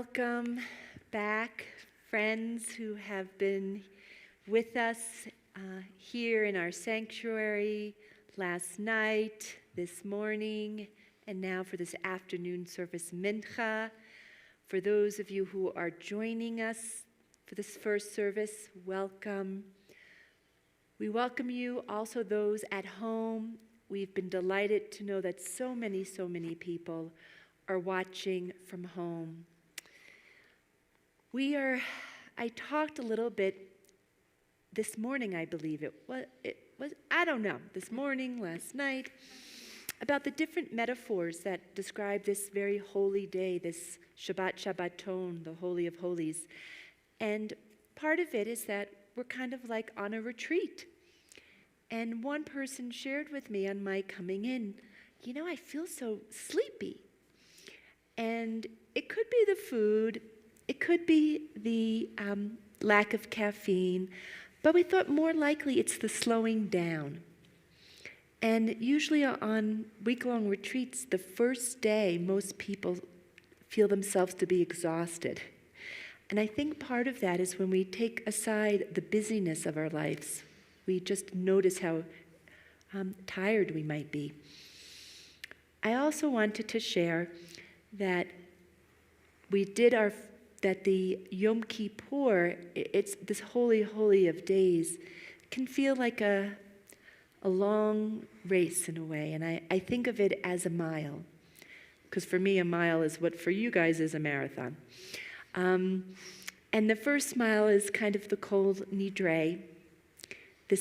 Welcome back, friends who have been with us here in our sanctuary last night, this morning, and now for this afternoon service, Mincha. For those of you who are joining us for this first service, welcome. We welcome you, also those at home. We've been delighted to know that so many people are watching from home. I talked a little bit this morning, I believe it was, I don't know, this morning, last night, about the different metaphors that describe this very holy day, this Shabbat Shabbaton, the Holy of Holies. And part of it is that we're kind of like on a retreat. And one person shared with me on my coming in, I feel so sleepy. And it could be the food, it could be the lack of caffeine, but we thought more likely it's the slowing down. And usually on week-long retreats, the first day, most people feel themselves to be exhausted. And I think part of that is when we take aside the busyness of our lives, we just notice how tired we might be. I also wanted to share that that the Yom Kippur, it's this holy of days, can feel like a long race in a way. And I think of it as a mile, because for me a mile is what for you guys is a marathon. And the first mile is kind of the Kol Nidre. The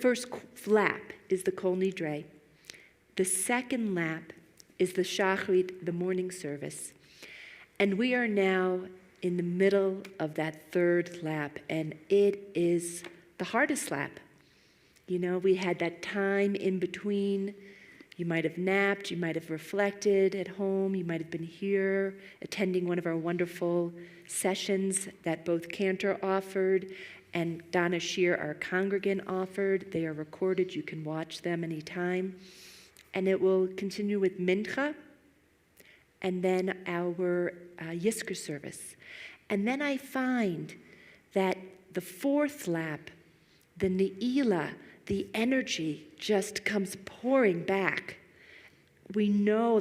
first lap is the Kol Nidre. The second lap is the Shachrit, the morning service. And we are now in the middle of that third lap, and it is the hardest lap. We had that time in between. You might have napped, you might have reflected at home, you might have been here attending one of our wonderful sessions that both Cantor offered and Donna Shear, our congregant, offered. They are recorded, you can watch them anytime. And it will continue with Mincha, and then our Yizkor service. And then I find that the fourth lap, the Neilah, the energy just comes pouring back. We know,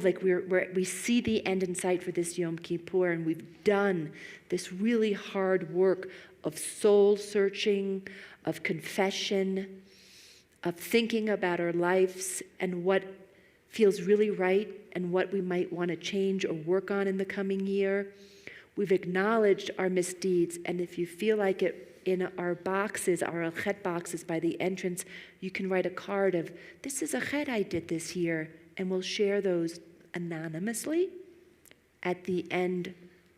we see the end in sight for this Yom Kippur, and we've done this really hard work of soul searching, of confession, of thinking about our lives and what feels really right and what we might want to change or work on in the coming year. We've acknowledged our misdeeds, and if you feel like it, in our boxes, our chet boxes by the entrance, you can write a card of, this is a chet I did this year, and we'll share those anonymously at the end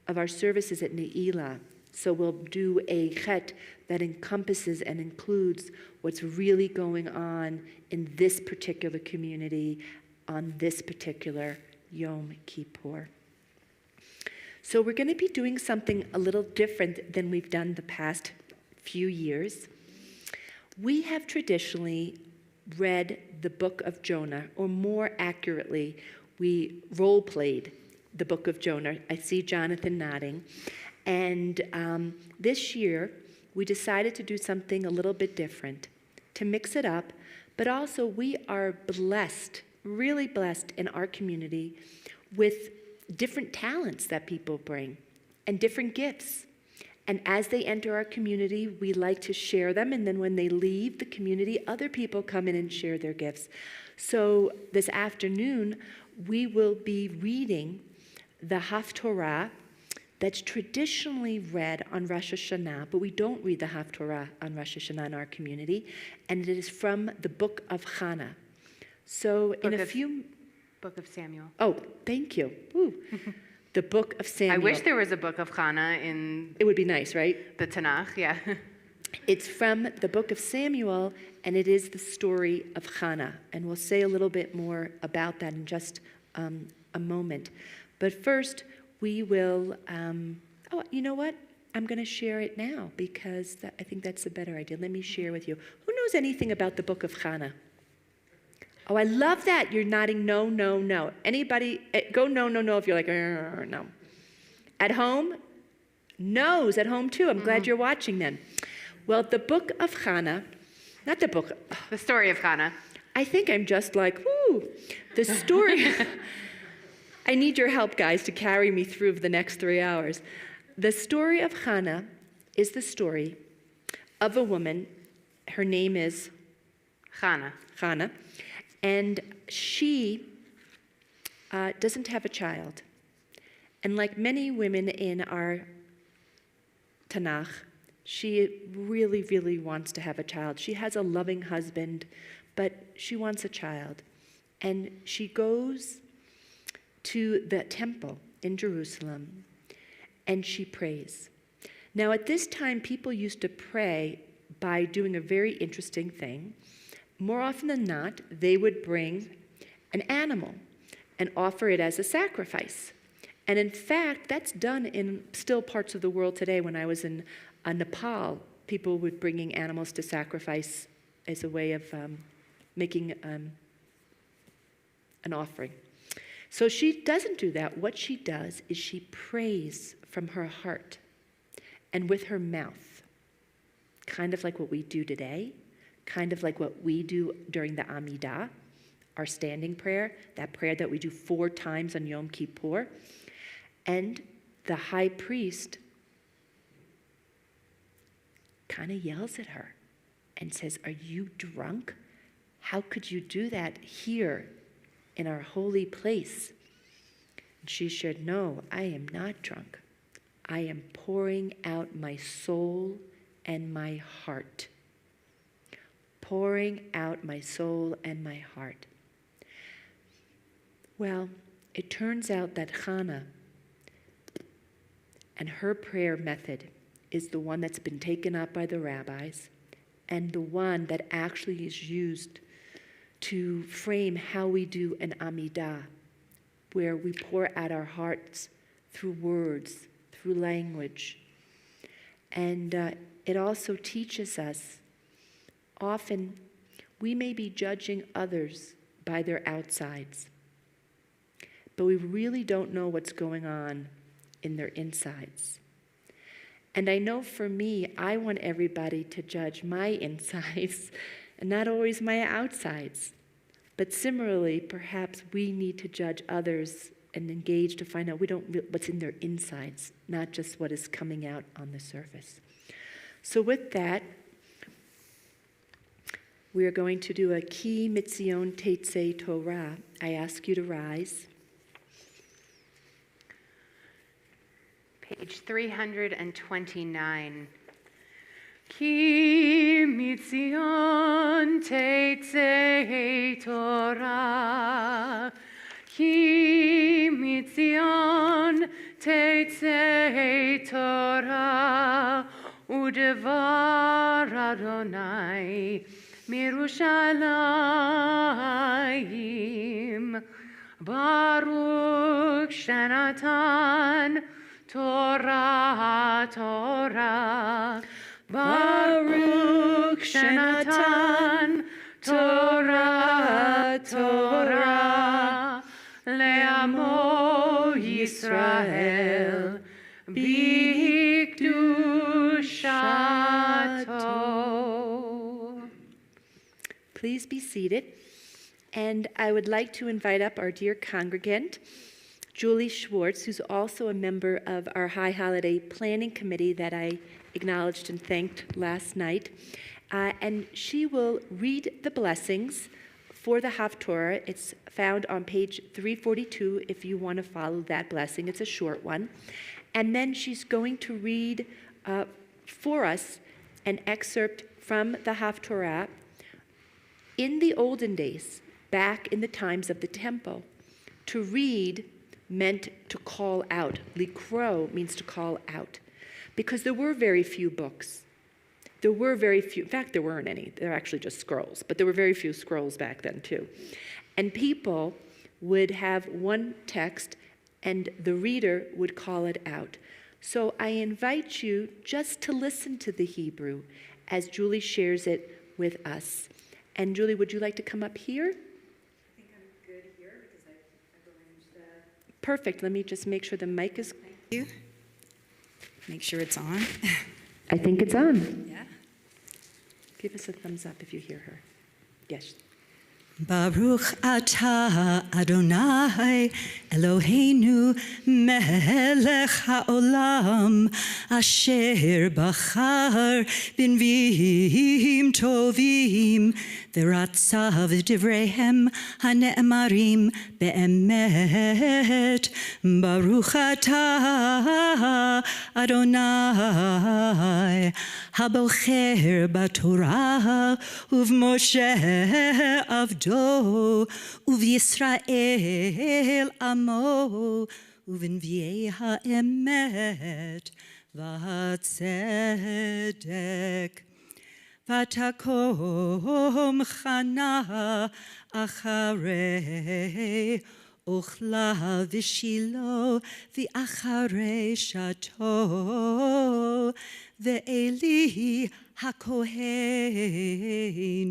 of our services at Neilah. So we'll do a chet that encompasses and includes what's really going on in this particular community on this particular Yom Kippur. So we're going to be doing something a little different than we've done the past few years. We have traditionally read the book of Jonah, or more accurately, we role-played the book of Jonah. I see Jonathan nodding. And this year, we decided to do something a little bit different, to mix it up, but also we are blessed, really blessed in our community with different talents that people bring and different gifts. And as they enter our community, we like to share them, and then when they leave the community, other people come in and share their gifts. So this afternoon, we will be reading the Haftorah that's traditionally read on Rosh Hashanah, but we don't read the Haftorah on Rosh Hashanah in our community, and it is from the book of Hannah. So Book of Samuel. Oh, thank you. Ooh. The book of Samuel. I wish there was a book of Hannah in... It would be nice, right? The Tanakh, yeah. It's from the book of Samuel, and it is the story of Hannah. And we'll say a little bit more about that in just a moment. But first, we will... you know what? I'm going to share it now, because I think that's a better idea. Let me share with you. Who knows anything about the book of Hannah? Oh, I love that. You're nodding no. Anybody, go no if you're like, no. At home? No's at home too. I'm glad you're watching then. Well, the book of Hannah, not the book, The story of Hannah. I think I'm just like, whoo, the story. I need your help, guys, to carry me through the next 3 hours. The story of Hannah is the story of a woman. Her name is Hannah. And she doesn't have a child. And like many women in our Tanakh, she really, really wants to have a child. She has a loving husband, but she wants a child. And she goes to the temple in Jerusalem, and she prays. Now, at this time, people used to pray by doing a very interesting thing. More often than not, they would bring an animal and offer it as a sacrifice. And in fact, that's done in still parts of the world today. When I was in Nepal, people were bringing animals to sacrifice as a way of making an offering. So she doesn't do that. What she does is she prays from her heart and with her mouth, kind of like what we do today, kind of like what we do during the Amidah, our standing prayer, that prayer that we do 4 times on Yom Kippur. And the high priest kind of yells at her and says, "Are you drunk? How could you do that here in our holy place?" And she said, "No, I am not drunk. I am pouring out my soul and my heart." Pouring out my soul and my heart. Well, it turns out that Hannah and her prayer method is the one that's been taken up by the rabbis and the one that actually is used to frame how we do an Amidah, where we pour out our hearts through words, through language. And it also teaches us, often we may be judging others by their outsides, but we really don't know what's going on in their insides. And I know for me, I want everybody to judge my insides and not always my outsides. But similarly, perhaps we need to judge others and engage to find out what's in their insides, not just what is coming out on the surface. So with that, we are going to do a Ki Mitzion Tetzei Torah. I ask you to rise. Page 329. Ki mitzion teitzei Torah, Ki mitzion teitzei Torah, udevar Adonai mirushalayim, Baruch Shenatan Torah, Torah, Baruch Shenatan Torah, Torah, Le'amo Yisrael, B'kedushato. Please be seated. And I would like to invite up our dear congregant, Julie Schwartz, who's also a member of our High Holiday Planning Committee that I acknowledged and thanked last night. And she will read the blessings for the Haftorah. It's found on page 342 if you want to follow that blessing. It's a short one. And then she's going to read for us an excerpt from the Haftorah. In the olden days, back in the times of the temple, to read meant to call out. Likro means to call out. Because there were very few books. There were very few, in fact, there weren't any. They're actually just scrolls, but there were very few scrolls back then too. And people would have one text and the reader would call it out. So I invite you just to listen to the Hebrew as Julie shares it with us. And Julie, would you like to come up here? I think I'm good here because I've arranged that. Perfect. Let me just make sure the mic is... Thank you. Make sure it's on. I think it's on. Yeah. Give us a thumbs up if you hear her. Yes. Baruch atah Adonai Eloheinu melech haolam asher bachar b'nviim tovim v'ratzav divreihem hane'emarim be'emet. Baruch atah Adonai habocher b'torah uv'Moshe avdo uv'Yisrael amo uv'nviei ha'emet v'hatzedek v'takom chana acharei ochla v'shilo v'acharei shato ve'eli hakohen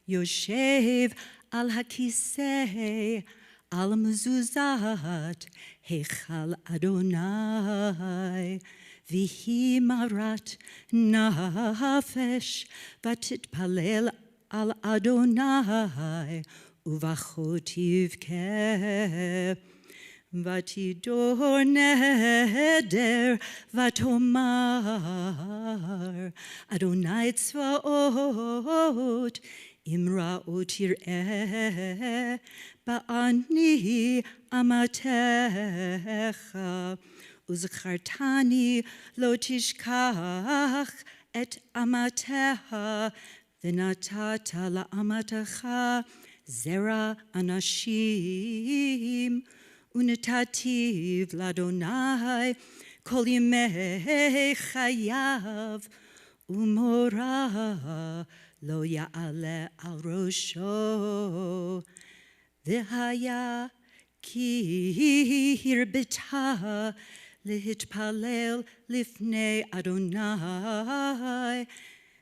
yoshev al hakiseh al mezuzat heichal Adonai vihi marat nafesh vatitpalel al Adonai uvachot yivkeh vatidor neder vatomar Adonai tzvaot Imra utir'eh ba'ani amatecha uzkartani lo tishkach et amatecha v'natata la'amatecha zera anashim unetativ l'Adonai kol yimei chayav umorah lo ya'ale al rosho v'haya ki hirbita lehitpalel lifnei Adonai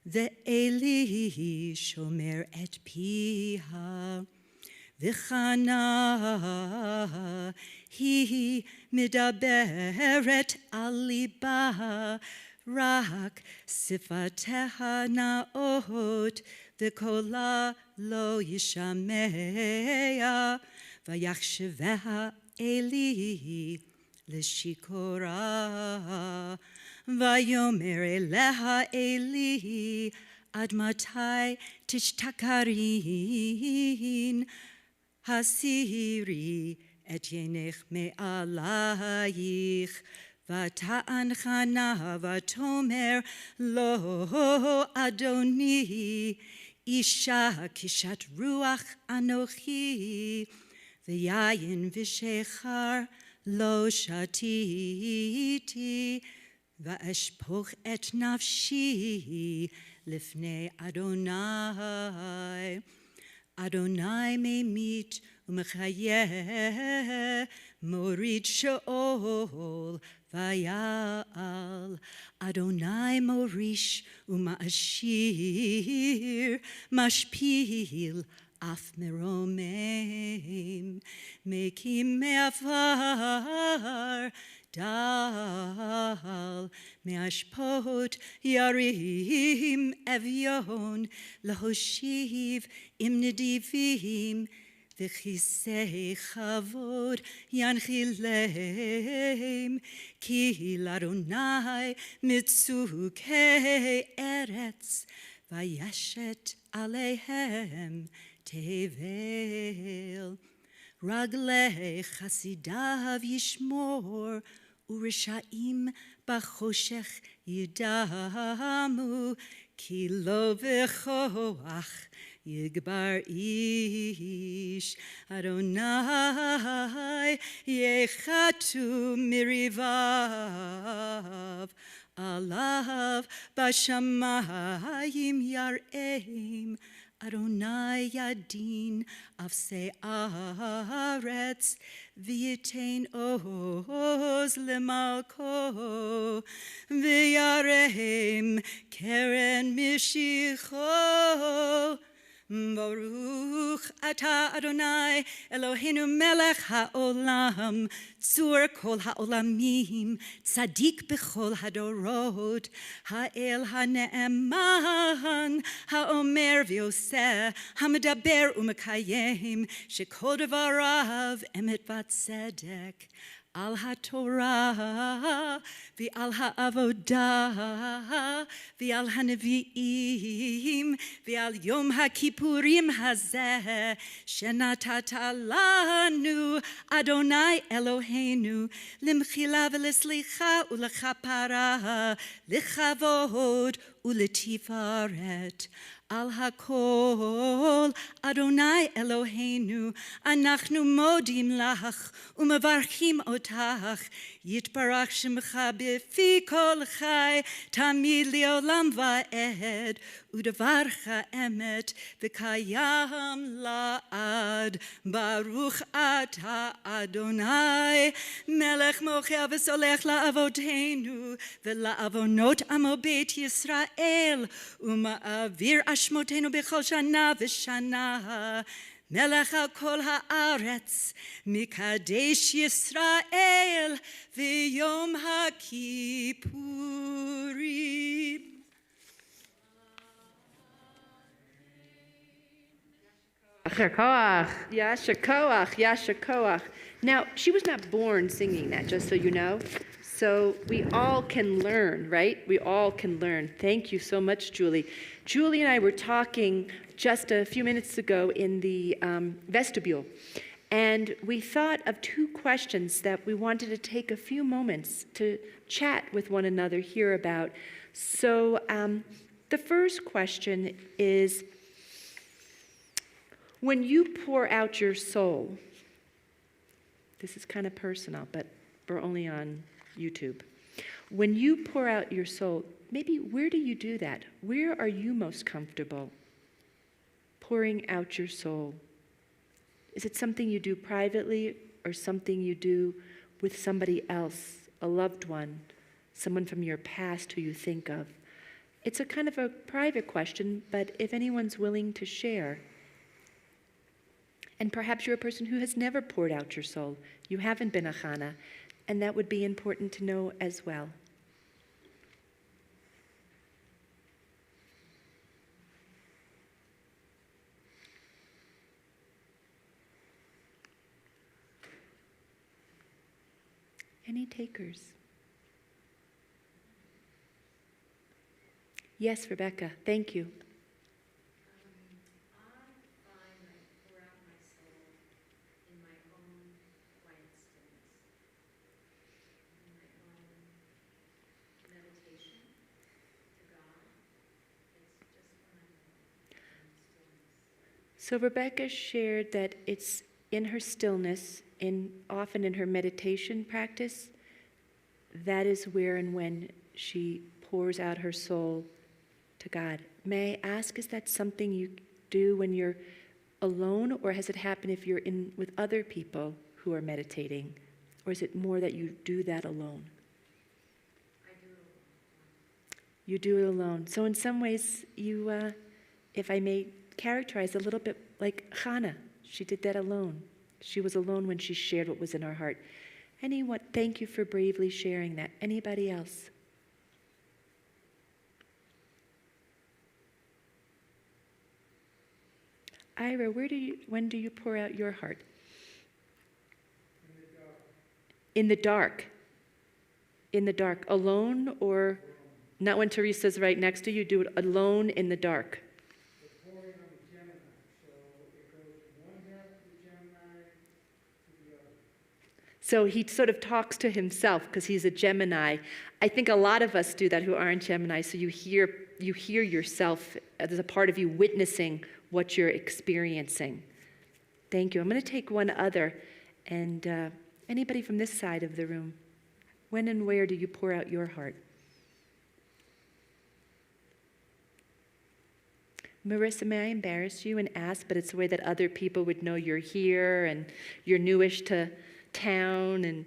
ve'eli shomer et piha v'chana hi midaberet al liba rak sifateha naot v'kola lo yishamea v'yachsheveha Eli l'shikora v'yomer eleha Eli ad matai tishtakarin hasiri et yenech me'alayich Vata'an chana vatomer lo Adoni isha kishat ruach anochi v'yayin v'shechar lo shatiti va'eshpoch et nafshi lifnei Adonai Adonai memit umechayeh morid sheol vayal Adonai morish umashir mashpil af meromim mekim me'afar dal me'ashpot yarim evyon lahoshiv im nedivim v'chisei chavod yanchilem ki l'Adonai mitzukei eretz vayeshet aleihem tevel raglei chasidav yishmor u'rishaim b'choshech yidamu ki lo v'choach Yigbar ish Adonai yechatu mirivav alav bashamayim yareim Adonai yadin afsei aretz v'yitain oz lemalko v'yareim keren mishicho Baruch ata Adonai Eloheinu melech haolam tzur kol haolamim tzadik bechol hadorot ha'el ha'ne'eman ha'omer v'yoseh ha'medaber u'mekayim shekol devarav emet v'tzedek al haTorah v'al ha'avodah v'al ha'nevi'im v'al yom ha'kippurim hazeh shenatata lanu Adonai Eloheinu limchila v'leslicha u'lechapara lichavod u'letifaret al hakol Adonai Eloheinu anachnu modim lach umevarchim otach yitbarach shemcha b'fi kol chai tamid leolam va'ed udevarcha emet v'kayam la'ad baruch ata Adonai melech mochel v'solech la'avoteinu v'la'avonot amo beit Yisrael uma'avir ashmotenu bechol shana v'shana melech al kol haaretz mikadesh Yisrael v'yom ha'kippurim. Koach. Yasher koach, yasher koach. Now, she was not born singing that, just so you know. So we all can learn, right? We all can learn. Thank you so much, Julie. Julie and I were talking just a few minutes ago in the vestibule, and we thought of two questions that we wanted to take a few moments to chat with one another here about. So the first question is, when you pour out your soul, this is kind of personal, but we're only on YouTube. When you pour out your soul, maybe where do you do that? Where are you most comfortable pouring out your soul? Is it something you do privately or something you do with somebody else, a loved one, someone from your past who you think of? It's a kind of a private question, but if anyone's willing to share. And perhaps you're a person who has never poured out your soul. You haven't been a Chana, and that would be important to know as well. Any takers? Yes, Rebecca, thank you. So Rebecca shared that it's in her stillness, often in her meditation practice, that is where and when she pours out her soul to God. May I ask, is that something you do when you're alone, or has it happened if you're in with other people who are meditating? Or is it more that you do that alone? I do it alone. You do it alone. So in some ways, you, if I may characterize, a little bit like Chana. She did that alone. She was alone when she shared what was in her heart. Anyone? Thank you for bravely sharing that. Anybody else? Ira, when do you pour out your heart? In the dark. In the dark. Alone, or not when Teresa's right next to you? Do it alone in the dark. The pouring of the Gemini. So it goes one half of the Gemini to the other. So he sort of talks to himself because he's a Gemini. I think a lot of us do that who aren't Gemini. So you hear yourself as a part of you witnessing what you're experiencing. Thank you. I'm going to take one other. And anybody from this side of the room, when and where do you pour out your heart? Marissa, may I embarrass you and ask, but it's a way that other people would know you're here and you're newish to town and...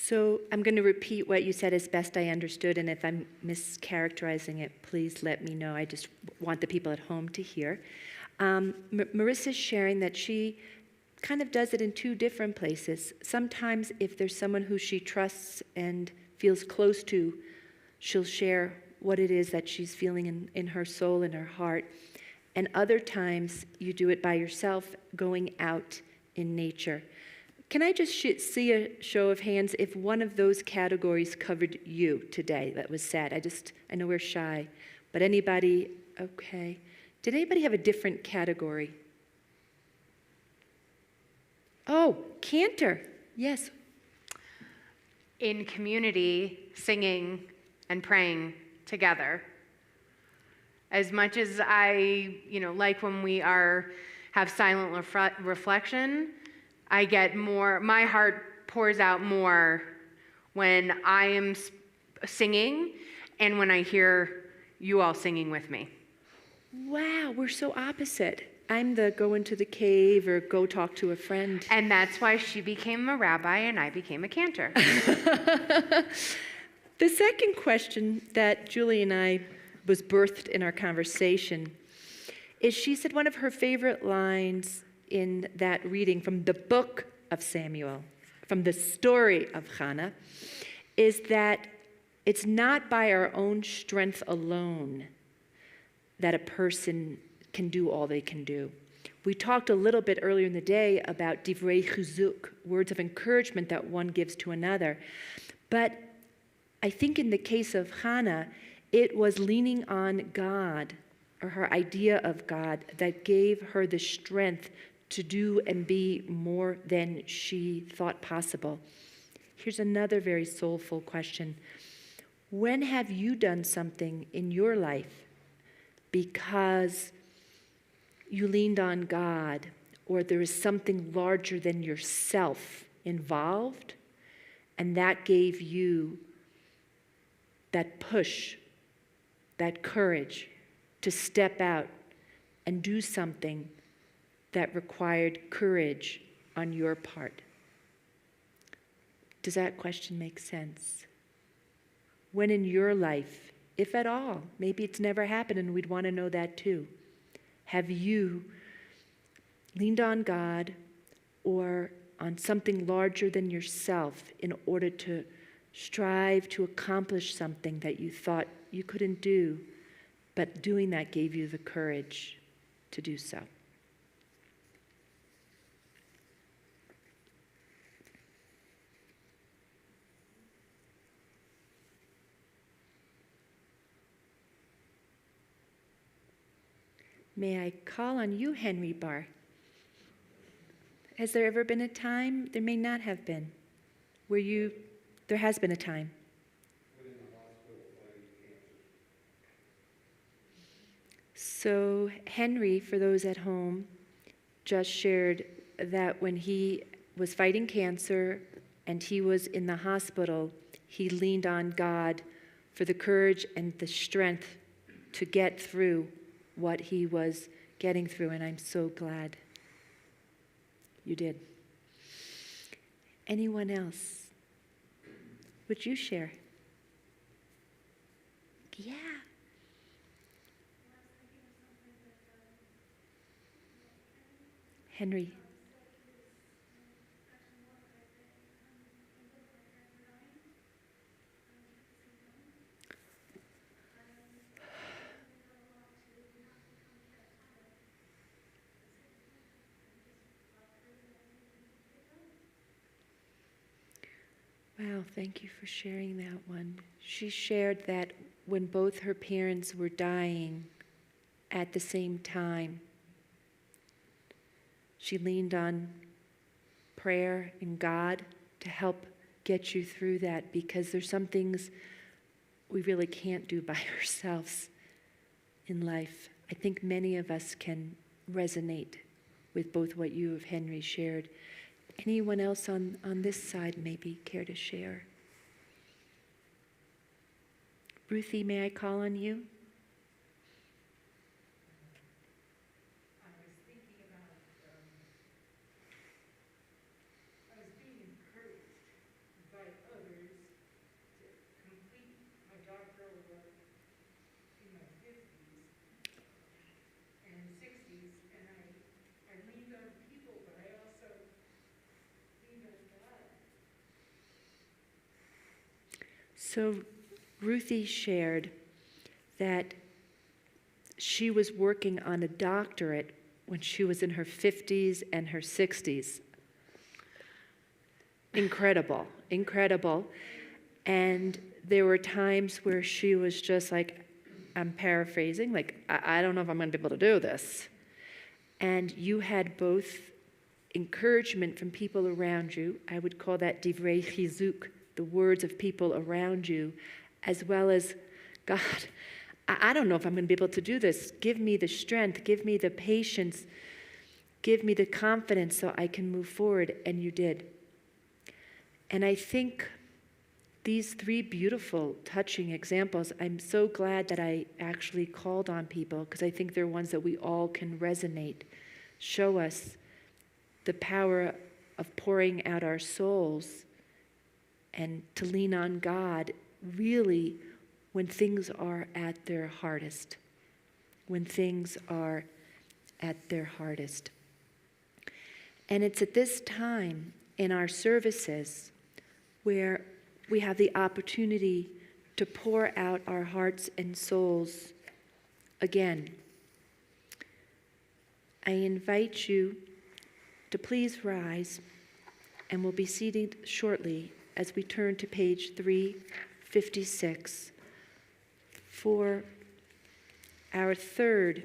So I'm going to repeat what you said as best I understood, and if I'm mischaracterizing it, please let me know. I just want the people at home to hear. Marissa's sharing that she kind of does it in two different places. Sometimes if there's someone who she trusts and feels close to, she'll share what it is that she's feeling in her soul and her heart. And other times you do it by yourself, going out in nature. Can I just see a show of hands if one of those categories covered you today that was said? I know we're shy, but anybody, okay. Did anybody have a different category? Oh, cantor, yes. In community, singing and praying together. As much as I, like when we have silent reflection, I get more, my heart pours out more when I am singing and when I hear you all singing with me. Wow, we're so opposite. I'm the go into the cave or go talk to a friend. And that's why she became a rabbi and I became a cantor. The second question that Julie and I was birthed in our conversation is she said one of her favorite lines in that reading from the book of Samuel, from the story of Hannah, is that it's not by our own strength alone that a person can do all they can do. We talked a little bit earlier in the day about divrei chizuk, words of encouragement that one gives to another. But I think in the case of Hannah, it was leaning on God, or her idea of God, that gave her the strength to do and be more than she thought possible. Here's another very soulful question. When have you done something in your life because you leaned on God, or there is something larger than yourself involved, and that gave you that push, that courage to step out and do something that required courage on your part? Does that question make sense? When in your life, if at all, maybe it's never happened and we'd want to know that too, have you leaned on God or on something larger than yourself in order to strive to accomplish something that you thought you couldn't do, but doing that gave you the courage to do so? May I call on you, Henry Barr? Has there ever been a time, there may not have been, where there has been a time. So Henry, for those at home, just shared that when he was fighting cancer and he was in the hospital, he leaned on God for the courage and the strength to get through what he was getting through, and I'm so glad you did. Anyone else? Would you share? Yeah. Henry. Wow, thank you for sharing that one. She shared that when both her parents were dying at the same time, she leaned on prayer and God to help get you through that, because there's some things we really can't do by ourselves in life. I think many of us can resonate with both what you and Henry shared. Anyone else on this side maybe care to share? Ruthie, may I call on you? I was thinking about, I was being encouraged by others So Ruthie shared that she was working on a doctorate when she was in her 50s and her 60s. Incredible, incredible. And there were times where she was just like, I'm paraphrasing, like, I don't know if I'm going to be able to do this. And you had both encouragement from people around you. I would call that divrei chizuk, the words of people around you, as well as, God, I don't know if I'm going to be able to do this. Give me the strength, give me the patience, give me the confidence so I can move forward. And you did. And I think these three beautiful, touching examples, I'm so glad that I actually called on people, because I think they're ones that we all can resonate, show us the power of pouring out our souls and to lean on God really when things are at their hardest. When things are at their hardest. And it's at this time in our services where we have the opportunity to pour out our hearts and souls again. I invite you to please rise, and we'll be seated shortly as we turn to page 356 for our third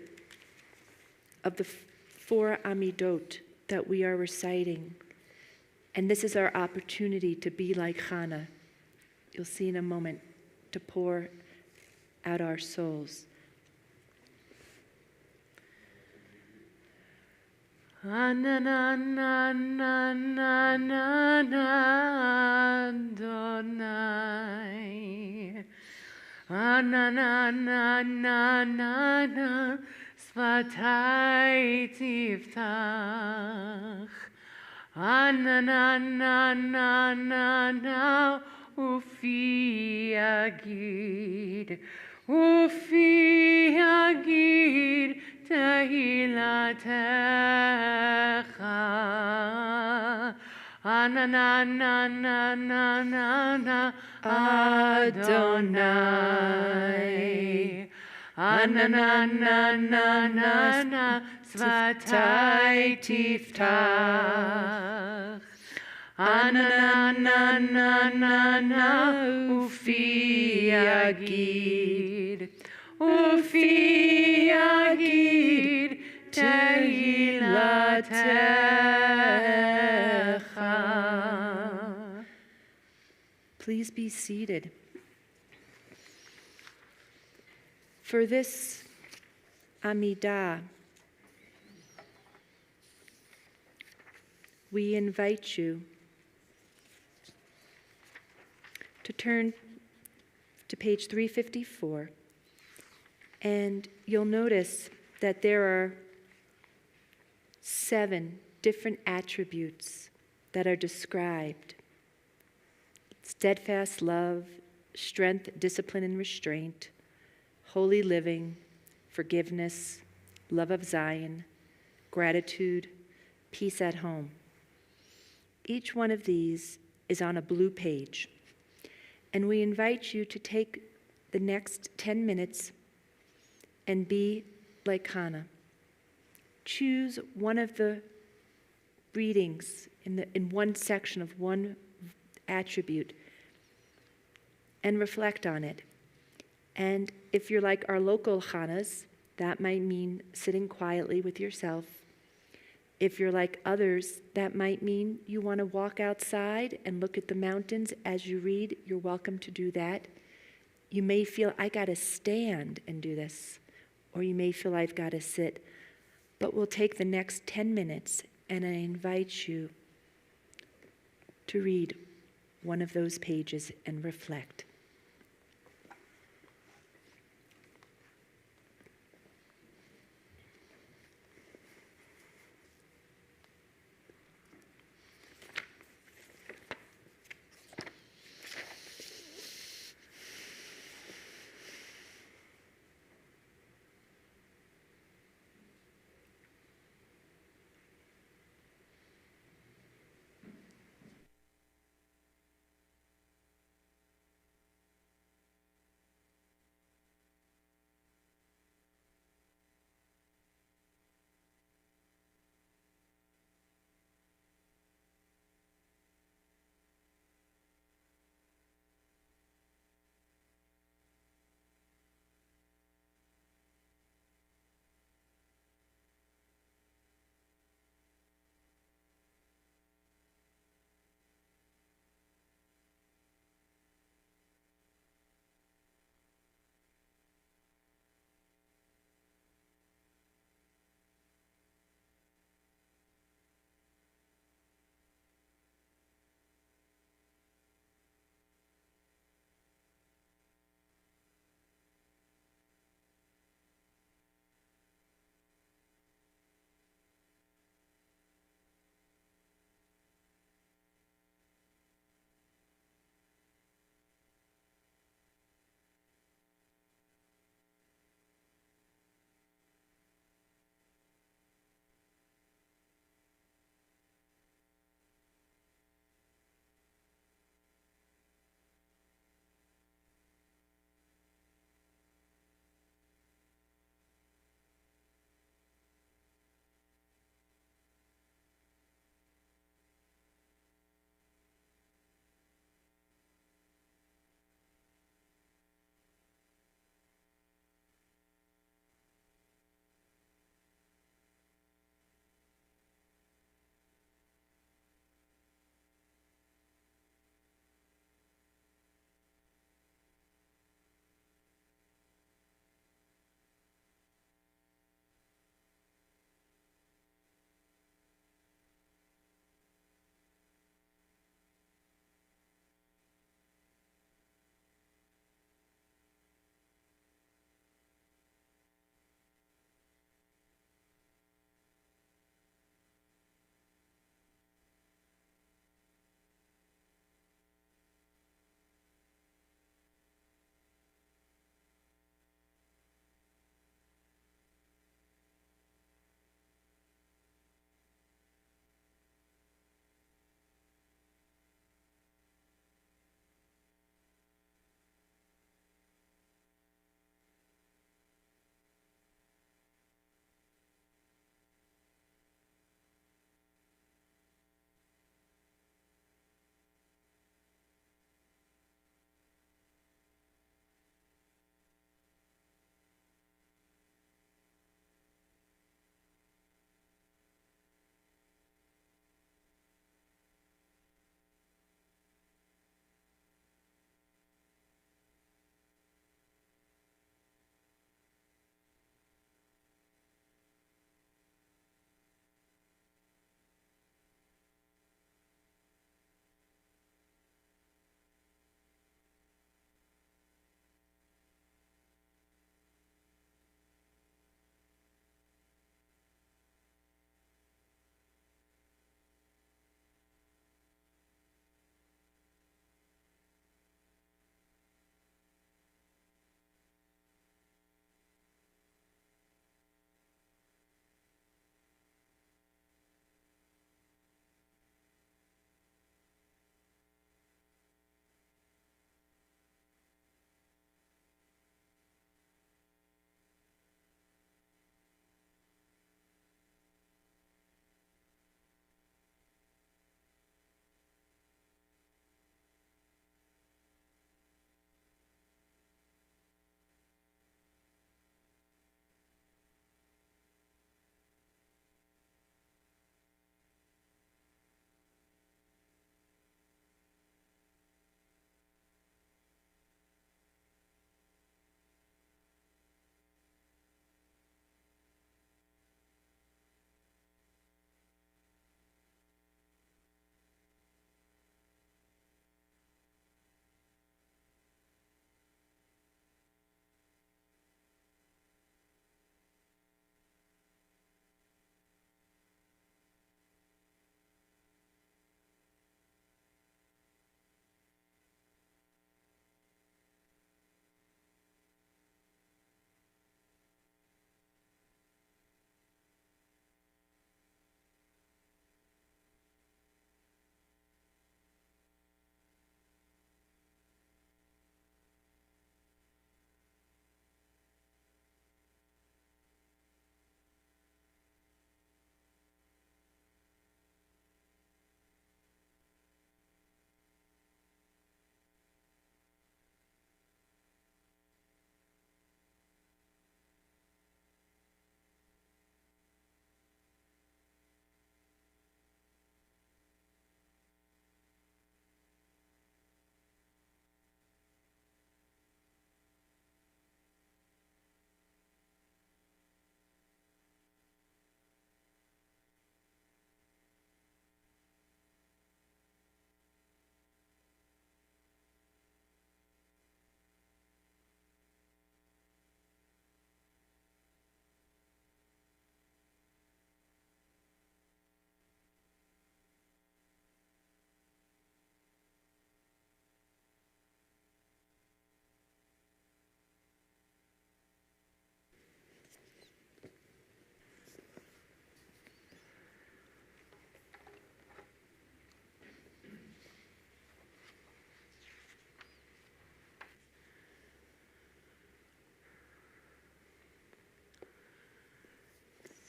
of the four Amidot that we are reciting. And this is our opportunity to be like Hannah. You'll see in a moment, to pour out our souls. Adonai. Svatai tiftach. Ufi agid tehilatecha. Adonai. Svatai tiftach. Ufi agid tehilatecha. Please be seated. For this Amidah, we invite you to turn to page 354, and you'll notice that there are 7 different attributes that are described: steadfast love, strength, discipline, and restraint, holy living, forgiveness, love of Zion, gratitude, peace at home. Each one of these is on a blue page. And we invite you to take the next 10 minutes and be like Hannah. Choose one of the readings in one section of one attribute and reflect on it. And if you're like our local Hannahs, that might mean sitting quietly with yourself. If you're like others, that might mean you want to walk outside and look at the mountains as you read. You're welcome to do that. You may feel, I got to stand and do this. Or you may feel, I've got to sit. But we'll take the next 10 minutes, and I invite you to read one of those pages and reflect.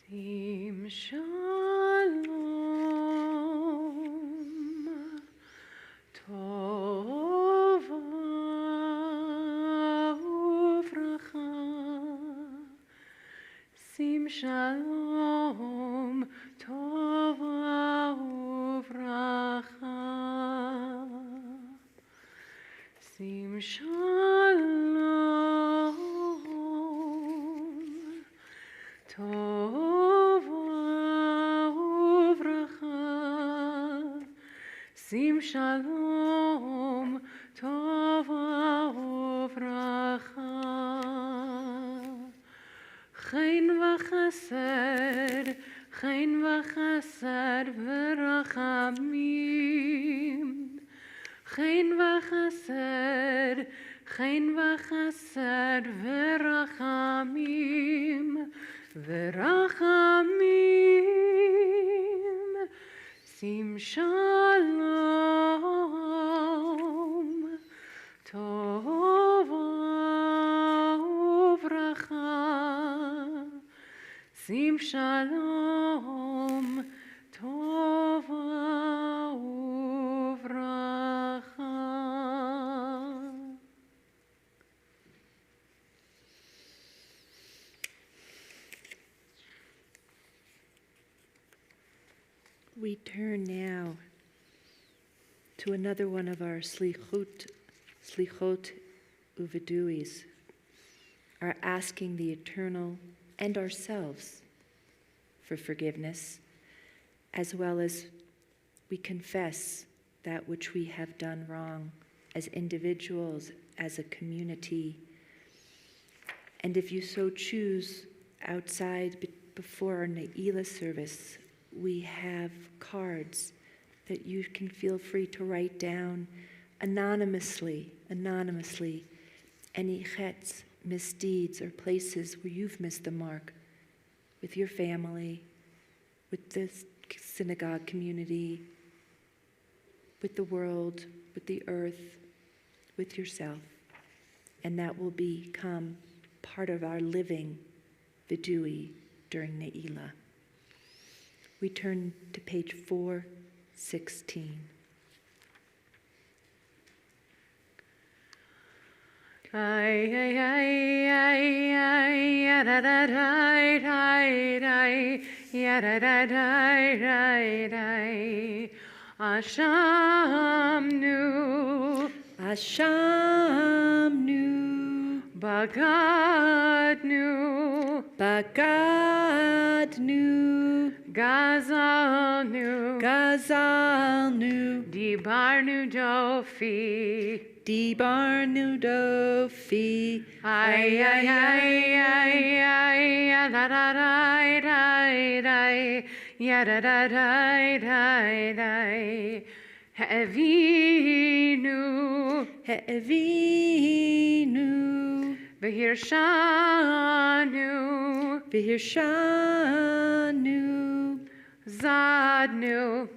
Sim shalom, tova uvracha. Sim shalom, tova uvracha. Sim shalom, tova uvracha. Sim shalom, tova uvracha. Chen v'chesed, chen v'chesed v'rachamim. Chen v'chesed, chen v'chesed v'rachamim. V'rachamim. Sim shalom, tova uvracha. Sim shalom, tova uvracha. We turn now to another one of our slichot uviduis, our asking the eternal and ourselves for forgiveness, as well as we confess that which we have done wrong as individuals, as a community. And if you so choose, outside before our Neilah service, we have cards that you can feel free to write down anonymously, any chets, misdeeds, or places where you've missed the mark with your family, with the synagogue community, with the world, with the earth, with yourself. And that will become part of our living vidui during Neilah. We turn to page 416. Ay ay ay ay ay ya da da da da ya da da da Ashamnu Bagadnu Gazalnu Dibarnu Dofi ay ay ay ay ay ya da da da ya da da da He'evinu V'hirshanu Zadnu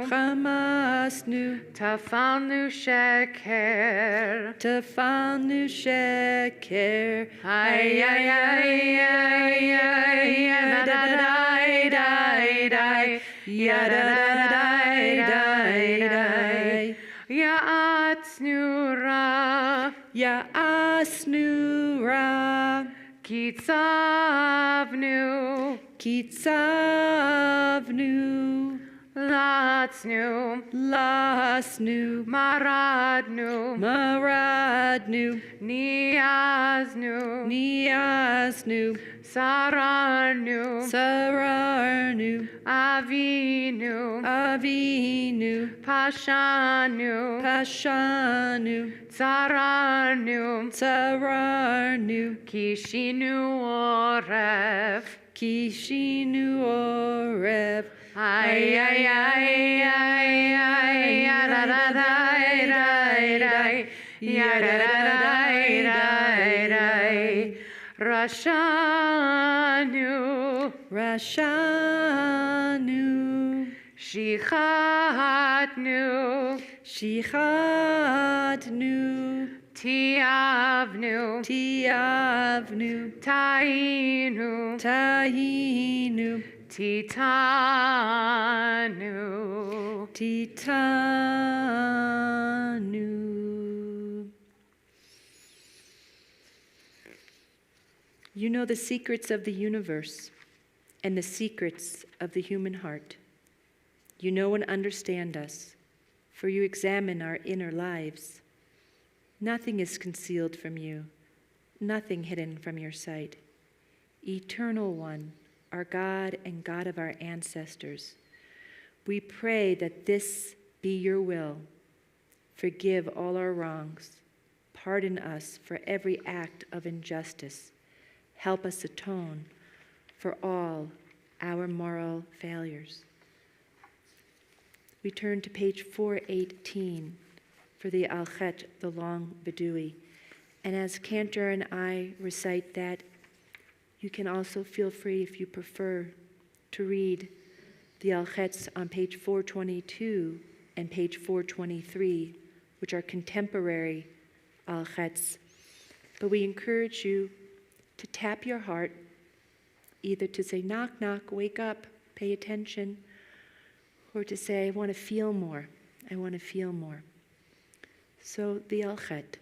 Chamasnu Tafalnu Sheker ay ay ay ay ay ya da da da Ya'asnu Ra Kitzavnu Lasnu Maradnu Niaznu Sararnu Avinu Pashanu Tsararnu Kishinu Orev ay ay ay ay ay ya da da ya da da Rashanu Shichatnu Tiavnu, Tiavnu, Tainu, Tahinu, Titanu. Titanu. You know the secrets of the universe and the secrets of the human heart. You know and understand us, for you examine our inner lives. Nothing is concealed from you, nothing hidden from your sight. Eternal One, our God and God of our ancestors, we pray that this be your will. Forgive all our wrongs. Pardon us for every act of injustice. Help us atone for all our moral failures. We turn to page 418 for the Alchet, the long Bedui. And as Cantor and I recite that, you can also feel free, if you prefer, to read the Alchets on page 422 and page 423, which are contemporary Alchets. But we encourage you to tap your heart, either to say, knock, knock, wake up, pay attention, or to say, I want to feel more, I want to feel more. So the Alchet.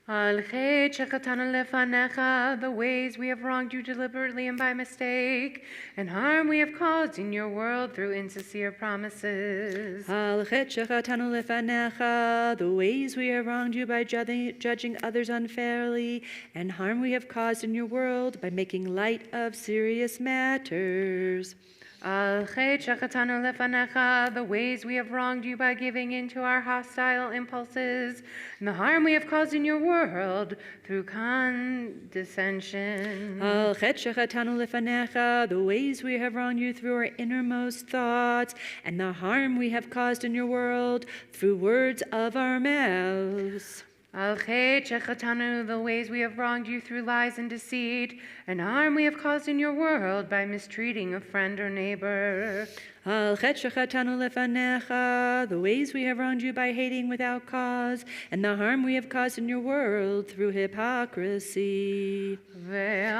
Al-Chet shechatanu lefanecha, the ways we have wronged you deliberately and by mistake, and harm we have caused in your world through insincere promises. Al-Chet shechatanu lefanecha, the ways we have wronged you by judging others unfairly, and harm we have caused in your world by making light of serious matters. Al-Chet shechatanu lefanecha, the ways we have wronged you by giving in to our hostile impulses, and the harm we have caused in your world through condescension. Al-Chet shechatanu lefanecha, the ways we have wronged you through our innermost thoughts, and the harm we have caused in your world through words of our mouths. Al-Chet shechatanu, the ways we have wronged you through lies and deceit, and harm we have caused in your world by mistreating a friend or neighbor. Al-Chet shechatanu lefanecha, the ways we have wronged you by hating without cause, and the harm we have caused in your world through hypocrisy. Ve'al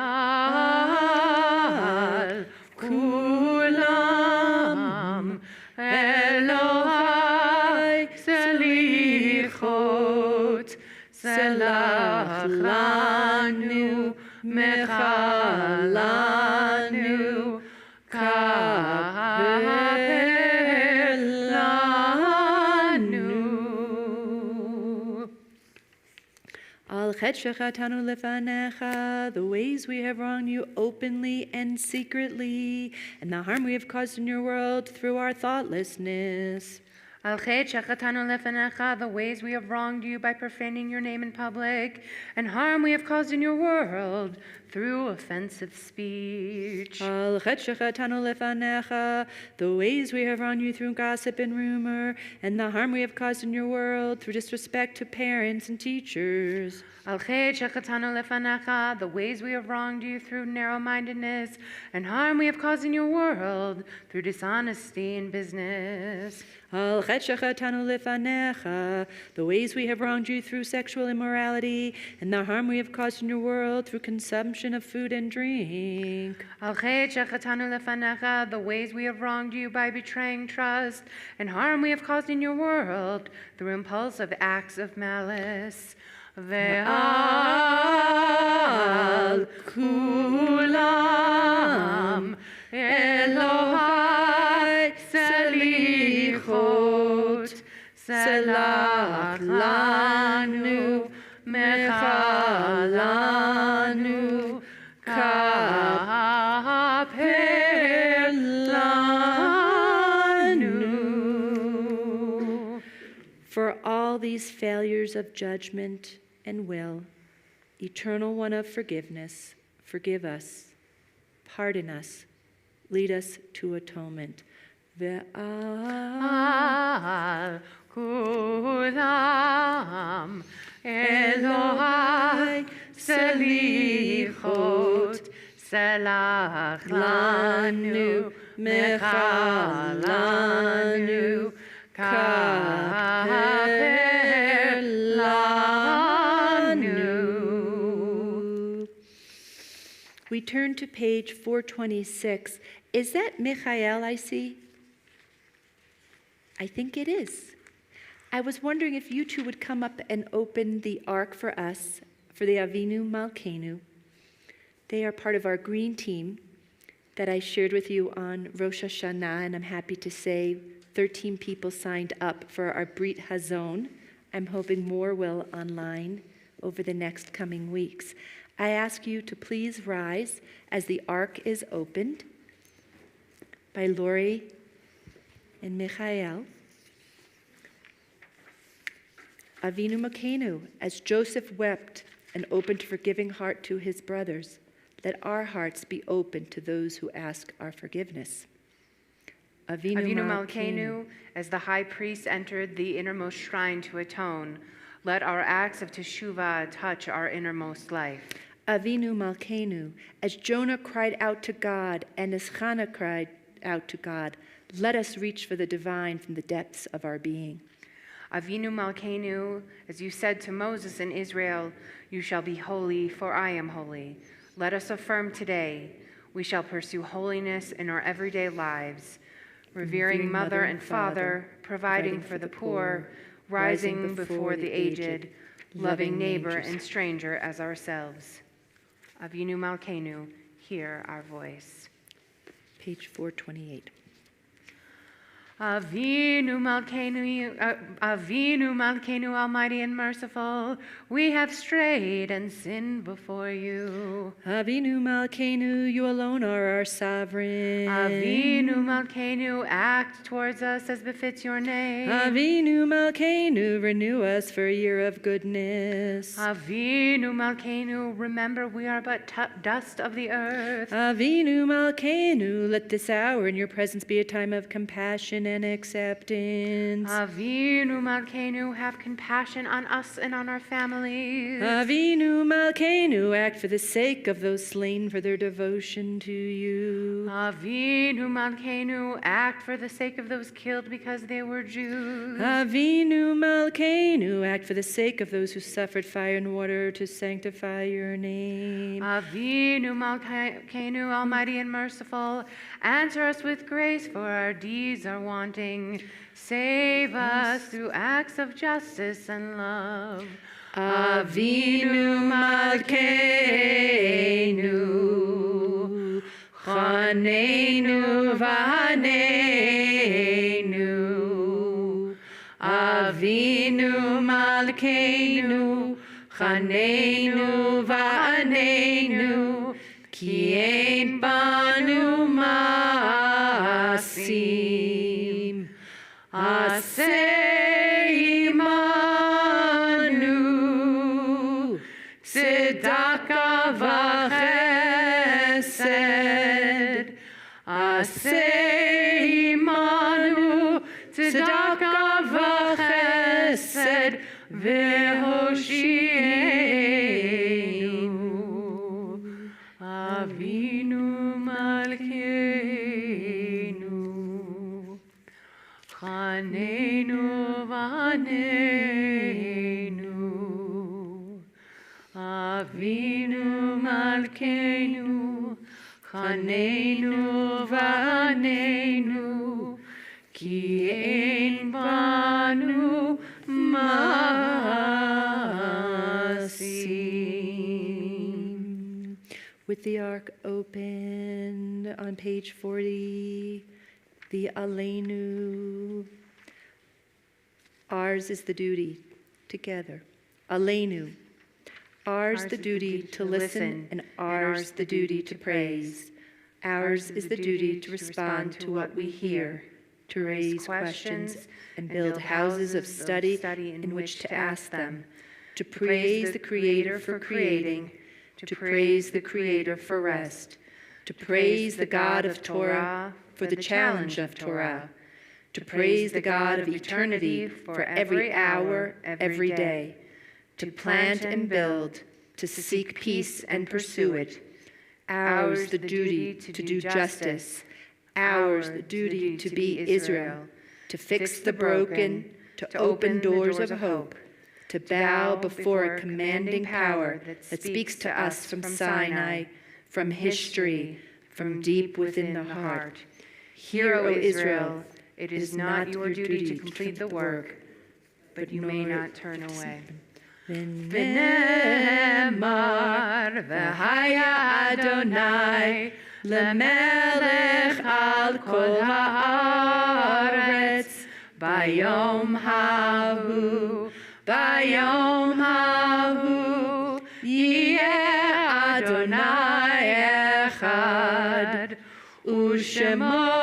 kulam Elohai selichot selach lanu mechalanu kaper lanu. Al-Chet shechatanu lefanecha, the ways we have wronged you openly and secretly, and the harm we have caused in your world through our thoughtlessness. Al-Chet shechatanu lefanecha, the ways we have wronged you by profaning your name in public, and harm we have caused in your world through offensive speech. Al-Chet shechatanu lefanecha, the ways we have wronged you through gossip and rumor, and the harm we have caused in your world through disrespect to parents and teachers. Al-Chet shechatanu lefanecha, the ways we have wronged you through narrow-mindedness, and harm we have caused in your world through dishonesty in business. Al-Chet shechatanu lefanecha, the ways we have wronged you through sexual immorality, and the harm we have caused in your world through consumption of food and drink. Al-Chet shechatanu lefanecha, the ways we have wronged you by betraying trust, and harm we have caused in your world through impulsive acts of malice. Ve'al kulam Elohai selichot selach lanu mechalanu kaper lanu. For all these failures of judgment and will, Eternal One of forgiveness, forgive us, pardon us, lead us to atonement. Ve'al kulam Elohai selichot selach lanu mechalanu kaper lanu. turn to page 426, is that Michael I see? I think it is. I was wondering if you two would come up and open the ark for us, for the Avinu Malkeinu. They are part of our green team that I shared with you on Rosh Hashanah, and I'm happy to say 13 people signed up for our Brit Hazon. I'm hoping more will online over the next coming weeks. I ask you to please rise as the ark is opened by Lori and Michael. Avinu Malkeinu, as Joseph wept and opened a forgiving heart to his brothers, let our hearts be open to those who ask our forgiveness. Avinu Malkeinu, as the high priest entered the innermost shrine to atone, let our acts of teshuvah touch our innermost life. Avinu Malkeinu, as Jonah cried out to God and as Hannah cried out to God, let us reach for the divine from the depths of our being. Avinu Malkeinu, as you said to Moses in Israel, you shall be holy, for I am holy. Let us affirm today, we shall pursue holiness in our everyday lives, revering mother and father, providing for the poor, rising before the aged, loving neighbor and stranger as ourselves. Avinu Malkeinu, hear our voice. Page 428. Avinu Malkeinu, almighty and merciful, we have strayed and sinned before you. Avinu Malkeinu, you alone are our sovereign. Avinu Malkeinu, act towards us as befits your name. Avinu Malkeinu, renew us for a year of goodness. Avinu Malkeinu, remember we are but dust of the earth. Avinu Malkeinu, let this hour in your presence be a time of compassion and acceptance. Avinu Malkeinu, have compassion on us and on our families. Avinu Malkeinu, act for the sake of those slain for their devotion to you. Avinu Malkeinu, act for the sake of those killed because they were Jews. Avinu Malkeinu, act for the sake of those who suffered fire and water to sanctify your name. Avinu Malkeinu, almighty and merciful, answer us with grace, for our deeds are wanting. Save us through acts of justice and love. Avinu Malkeinu, Chaneinu v'Haneinu. Avinu Malkeinu, Chaneinu v'Haneinu, ki ein banu masim. Aseh imanu, tzedakah v'chesed. Aseh imanu, tzedakah v'chesed, v'hoshienu. Avinu Malkeinu, Chaneinu v'Haneinu. Avinu Malkeinu, Chaneinu v'Haneinu, ki ein banu masim. With the ark open on page 40, the Aleinu. Ours is the duty, together. Aleinu. Ours the duty to listen, and ours the duty to praise. Ours is the duty to respond to what we hear, to raise questions and build houses of study in which to ask them, to praise the Creator for creating, to praise the Creator for rest, to praise the God of Torah for the challenge of Torah, to praise the God of eternity for every hour, every day, to plant and build, to seek peace and pursue it. Ours the duty to do justice, ours the duty to be Israel, to fix the broken, to open doors of hope, to bow before a commanding power that speaks to us from Sinai, from history, from deep within the heart. Hear, O Israel, it is not your duty to complete the work, but you may not turn away. V'nemar v'haya Adonai lemelech al kol haaretz bayom hahu yeh Adonai echad u'shemo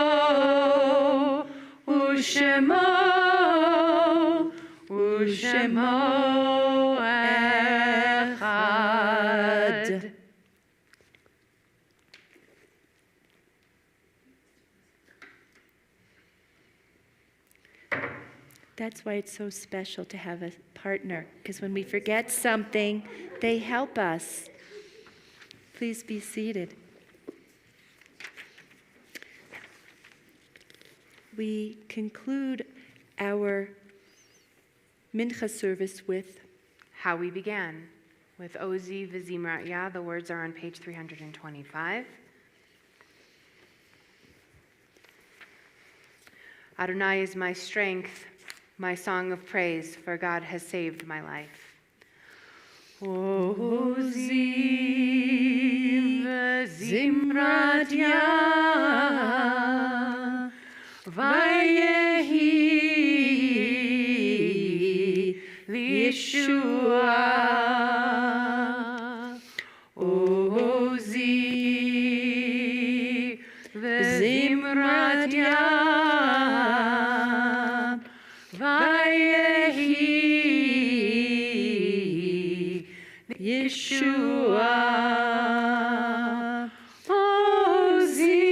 echad. That's why it's so special to have a partner, because when we forget something, they help us. Please be seated. We conclude our Mincha service with How we began, with Ozi v'Zimrat Yah. The words are on page 325. Adonai is my strength, my song of praise, for God has saved my life. Ozi v'Zimrat Yah, vayehi l'Yeshua. Ozi v'Zimrat Yah, vayehi l'Yeshua. Ozi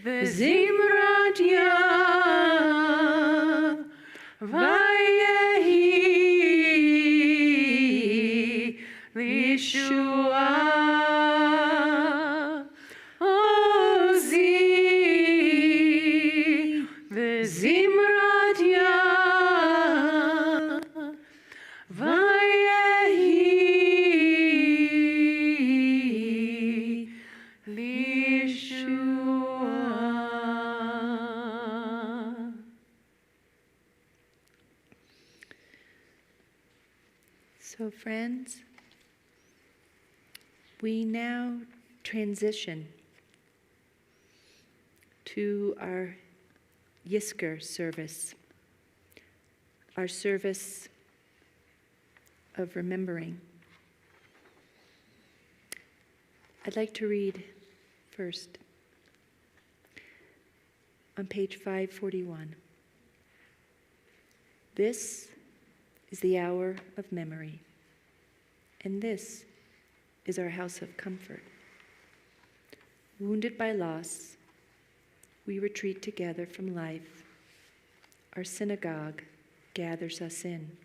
v'Zimrat Yah, vayehi l'Yeshua. Ozi v'Zimrat Yah, vayehi l'Yeshua. So, friends, we now transition to our Yizkor service, our service of remembering. I'd like to read first on page 541. This is the hour of memory, and this is our house of comfort. Wounded by loss, we retreat together from life. Our synagogue gathers us in.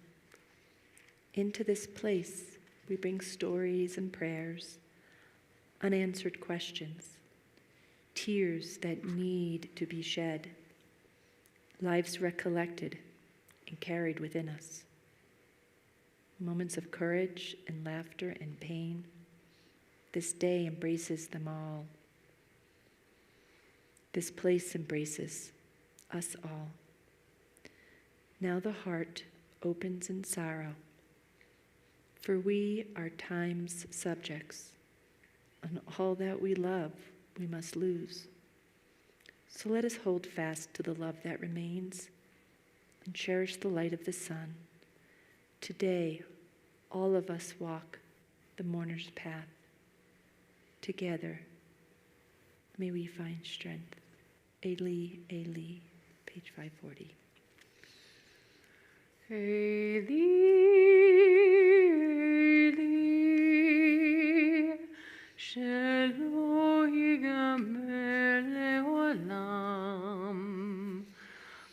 Into this place, we bring stories and prayers, unanswered questions, tears that need to be shed, lives recollected and carried within us, moments of courage and laughter and pain. This day embraces them all. This place embraces us all. Now the heart opens in sorrow, for we are time's subjects, and all that we love we must lose. So let us hold fast to the love that remains and cherish the light of the sun. Today, all of us walk the mourner's path. Together, may we find strength. Eli, Eli, page 540. Eli, Eli, shelo yigamer leolam,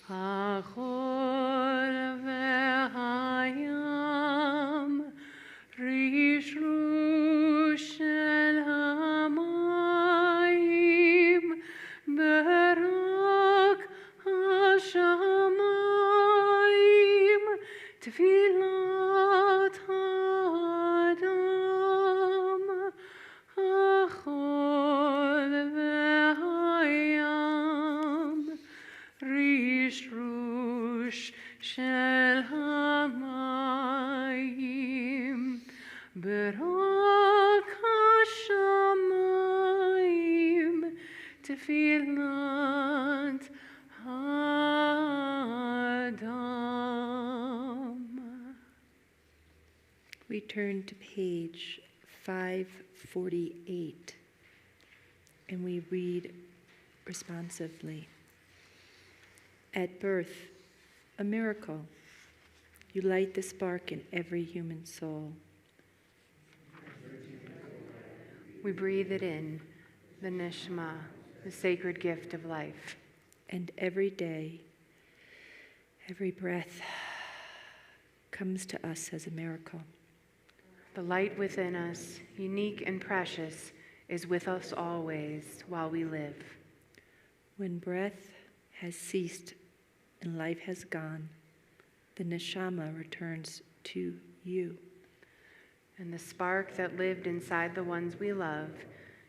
hachor ve'hayam, rishru shel hamayim, berak hashamayim, tfilat Adam. we turn to page 548 and we read responsively. At birth, a miracle. You light the spark in every human soul. We breathe it in, the neshama, the sacred gift of life. And every day, every breath comes to us as a miracle. The light within us, unique and precious, is with us always while we live. When breath has ceased and life has gone, the neshama returns to you. And the spark that lived inside the ones we love,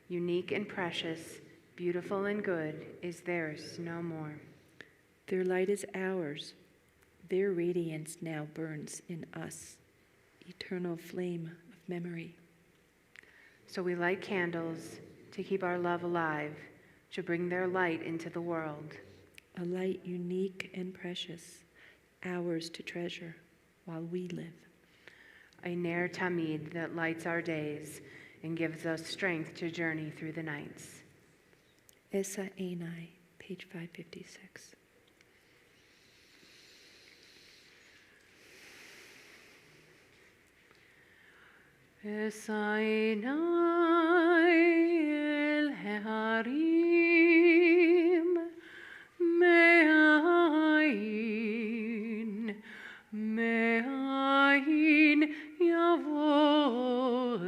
unique and precious, beautiful and good, is theirs no more. Their light is ours. Their radiance now burns in us, eternal flame of memory. So we light candles to keep our love alive, to bring their light into the world. A light unique and precious, ours to treasure while we live. A ner tamid that lights our days and gives us strength to journey through the nights. Esa Einai, page 556. Esa Einai el heharim me'ayin yavo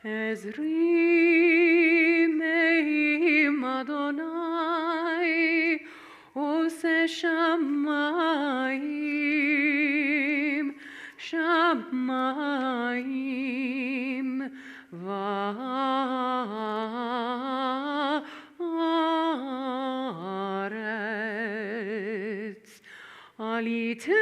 Ezri me'im Adonai ose shamayim va'aretz alitin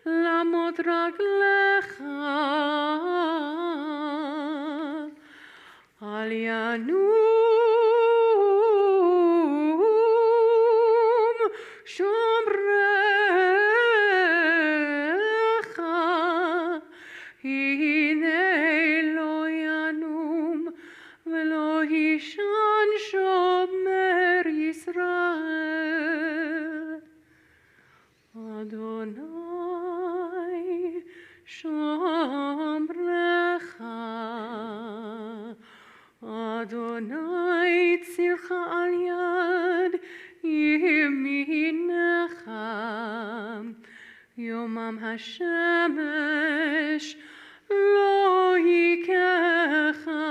lamot raglecha al yanum shomrecha hinei lo yanum velo hishan shomer Yisrael Adonai shomrecha Adonai tzilcha al yad yeminecha yomam hashemesh lo yikecha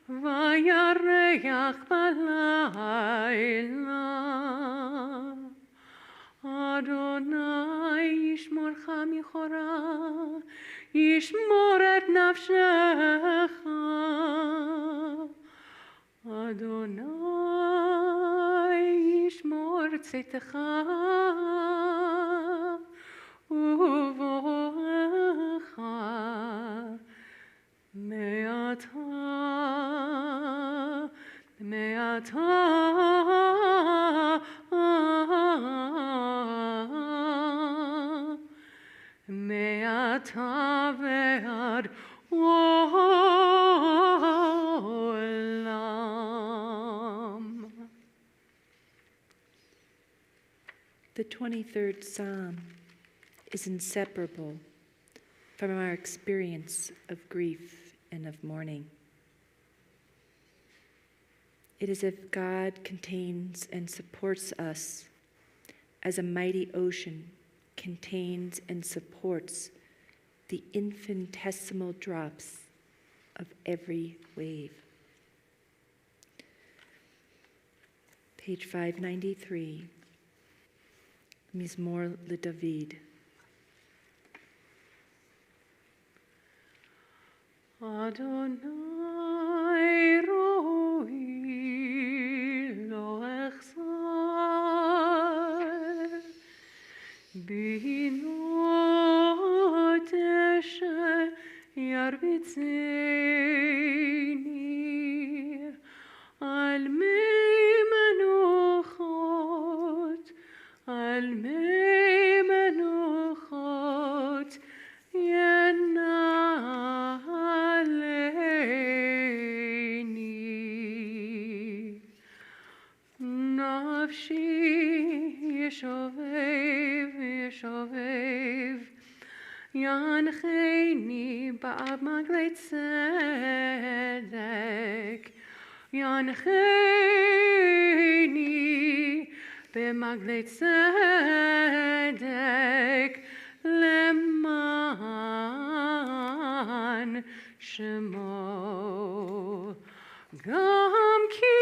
vayareach balayla Adonai yishmorcha michora yishmor et nafshecha Adonai yishmor tzitecha uvoecha me'ata me'ata ve'ad olam. The 23rd Psalm is inseparable from our experience of grief and of mourning. It is as if God contains and supports us as a mighty ocean contains and supports the infinitesimal drops of every wave. Page 593, Mizmor LeDavid. Adonai roi lo echzar binot eshe yarbitzeni al mi menucho Yancheni ba'maglet tzedek. Yancheni b'maglet tzedek leman shemo. Gam ki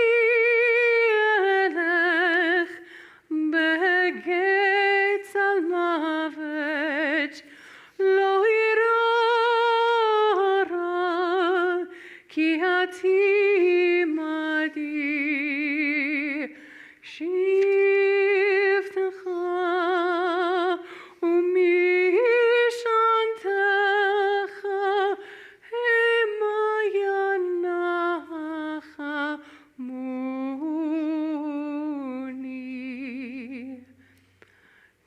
elech begetz al mavet lo irara ki hatimadi shivtecha umishantecha hemayanacha muni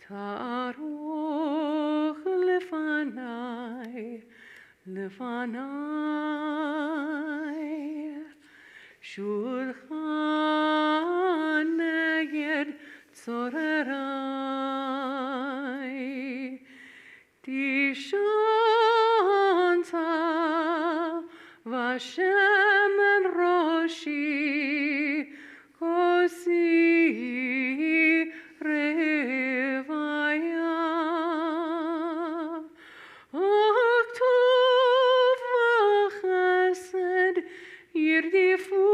taroch lefanai shulchan neged tzorerai tishanta vashem roshi kosi revaya Aktov v'chesed yirdifuni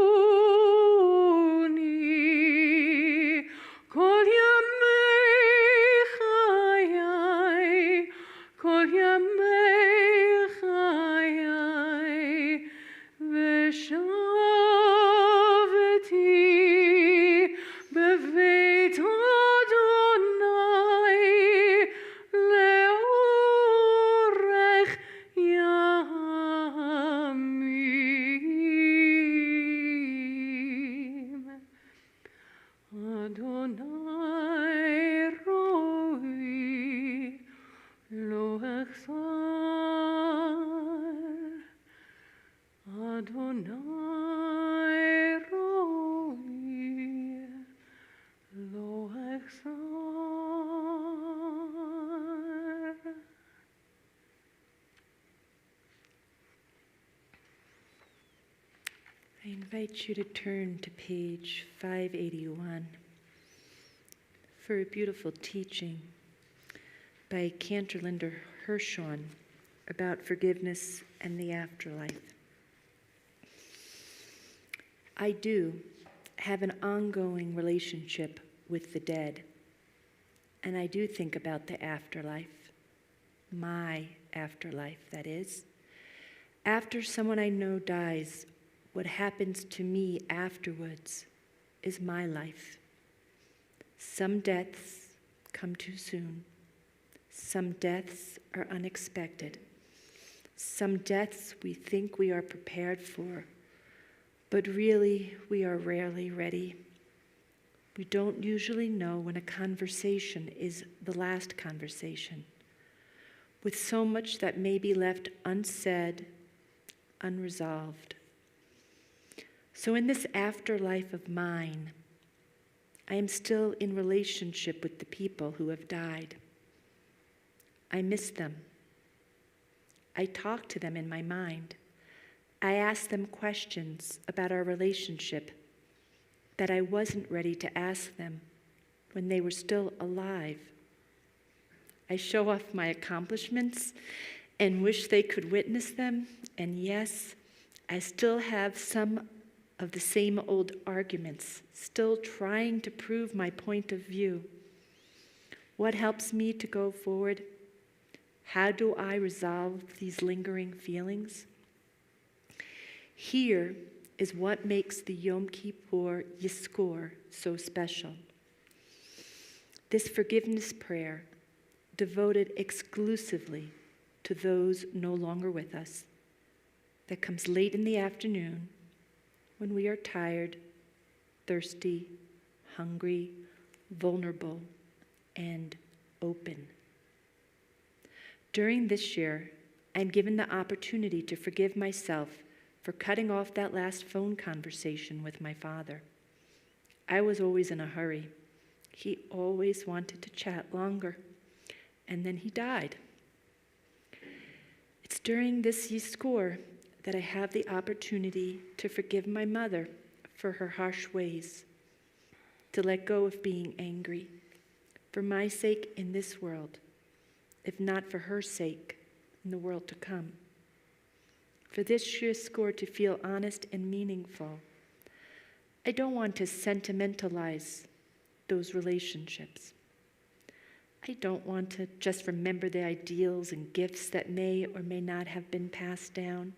kol yamei chayai kol yamei chayai v'shaveti beveit Adonai leorech yamim. Adonai roi lo echsar. Adonai roi lo echsar. I invite you to turn to page 581 for a beautiful teaching by Cantor Linder Hirschhorn about forgiveness and the afterlife. I do have an ongoing relationship with the dead, and I do think about the afterlife, my afterlife, that is. After someone I know dies, what happens to me afterwards is my life. Some deaths come too soon. Some deaths are unexpected. Some deaths we think we are prepared for, but really we are rarely ready. We don't usually know when a conversation is the last conversation, with so much that may be left unsaid, unresolved. So in this afterlife of mine, I am still in relationship with the people who have died. I miss them. I talk to them in my mind. I ask them questions about our relationship that I wasn't ready to ask them when they were still alive. I show off my accomplishments and wish they could witness them, and yes, I still have some of the same old arguments, still trying to prove my point of view. What helps me to go forward? How do I resolve these lingering feelings? Here is what makes the Yom Kippur Yizkor so special. This forgiveness prayer, devoted exclusively to those no longer with us, that comes late in the afternoon when we are tired, thirsty, hungry, vulnerable, and open. During this year, I'm given the opportunity to forgive myself for cutting off that last phone conversation with my father. I was always in a hurry. He always wanted to chat longer, and then he died. during this Yizkor that I have the opportunity to forgive my mother for her harsh ways, to let go of being angry, for my sake in this world, if not for her sake in the world to come. For this Yizkor to feel honest and meaningful, I don't want to sentimentalize those relationships. I don't want to just remember the ideals and gifts that may or may not have been passed down.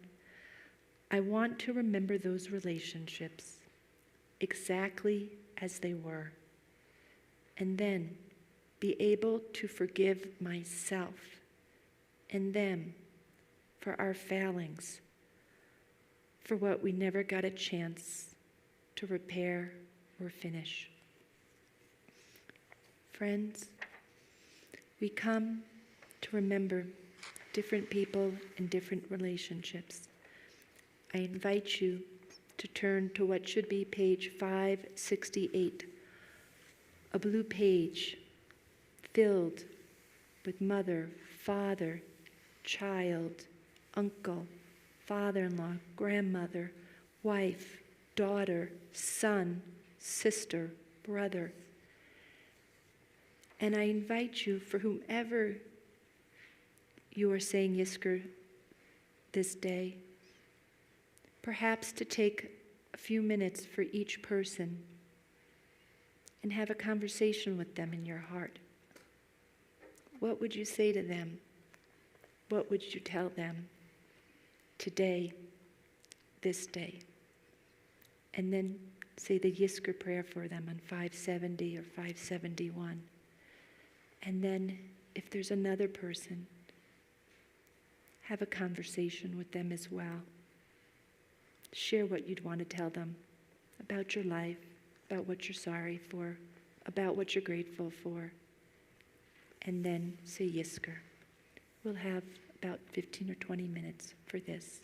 I want to remember those relationships exactly as they were, and then be able to forgive myself and them for our failings, for what we never got a chance to repair or finish. Friends, we come to remember different people and different relationships. I invite you to turn to what should be page 568, a blue page filled with mother, father, child, uncle, father-in-law, grandmother, wife, daughter, son, sister, brother. And I invite you, for whomever you are saying Yizkor this day, perhaps to take a few minutes for each person and have a conversation with them in your heart. What would you say to them? What would you tell them today, this day? And then say the Yizkor prayer for them on 570 or 571. And then, if there's another person, have a conversation with them as well. Share what you'd want to tell them about your life, about what you're sorry for, about what you're grateful for. And then say Yizkor. We'll have about 15 or 20 minutes for this.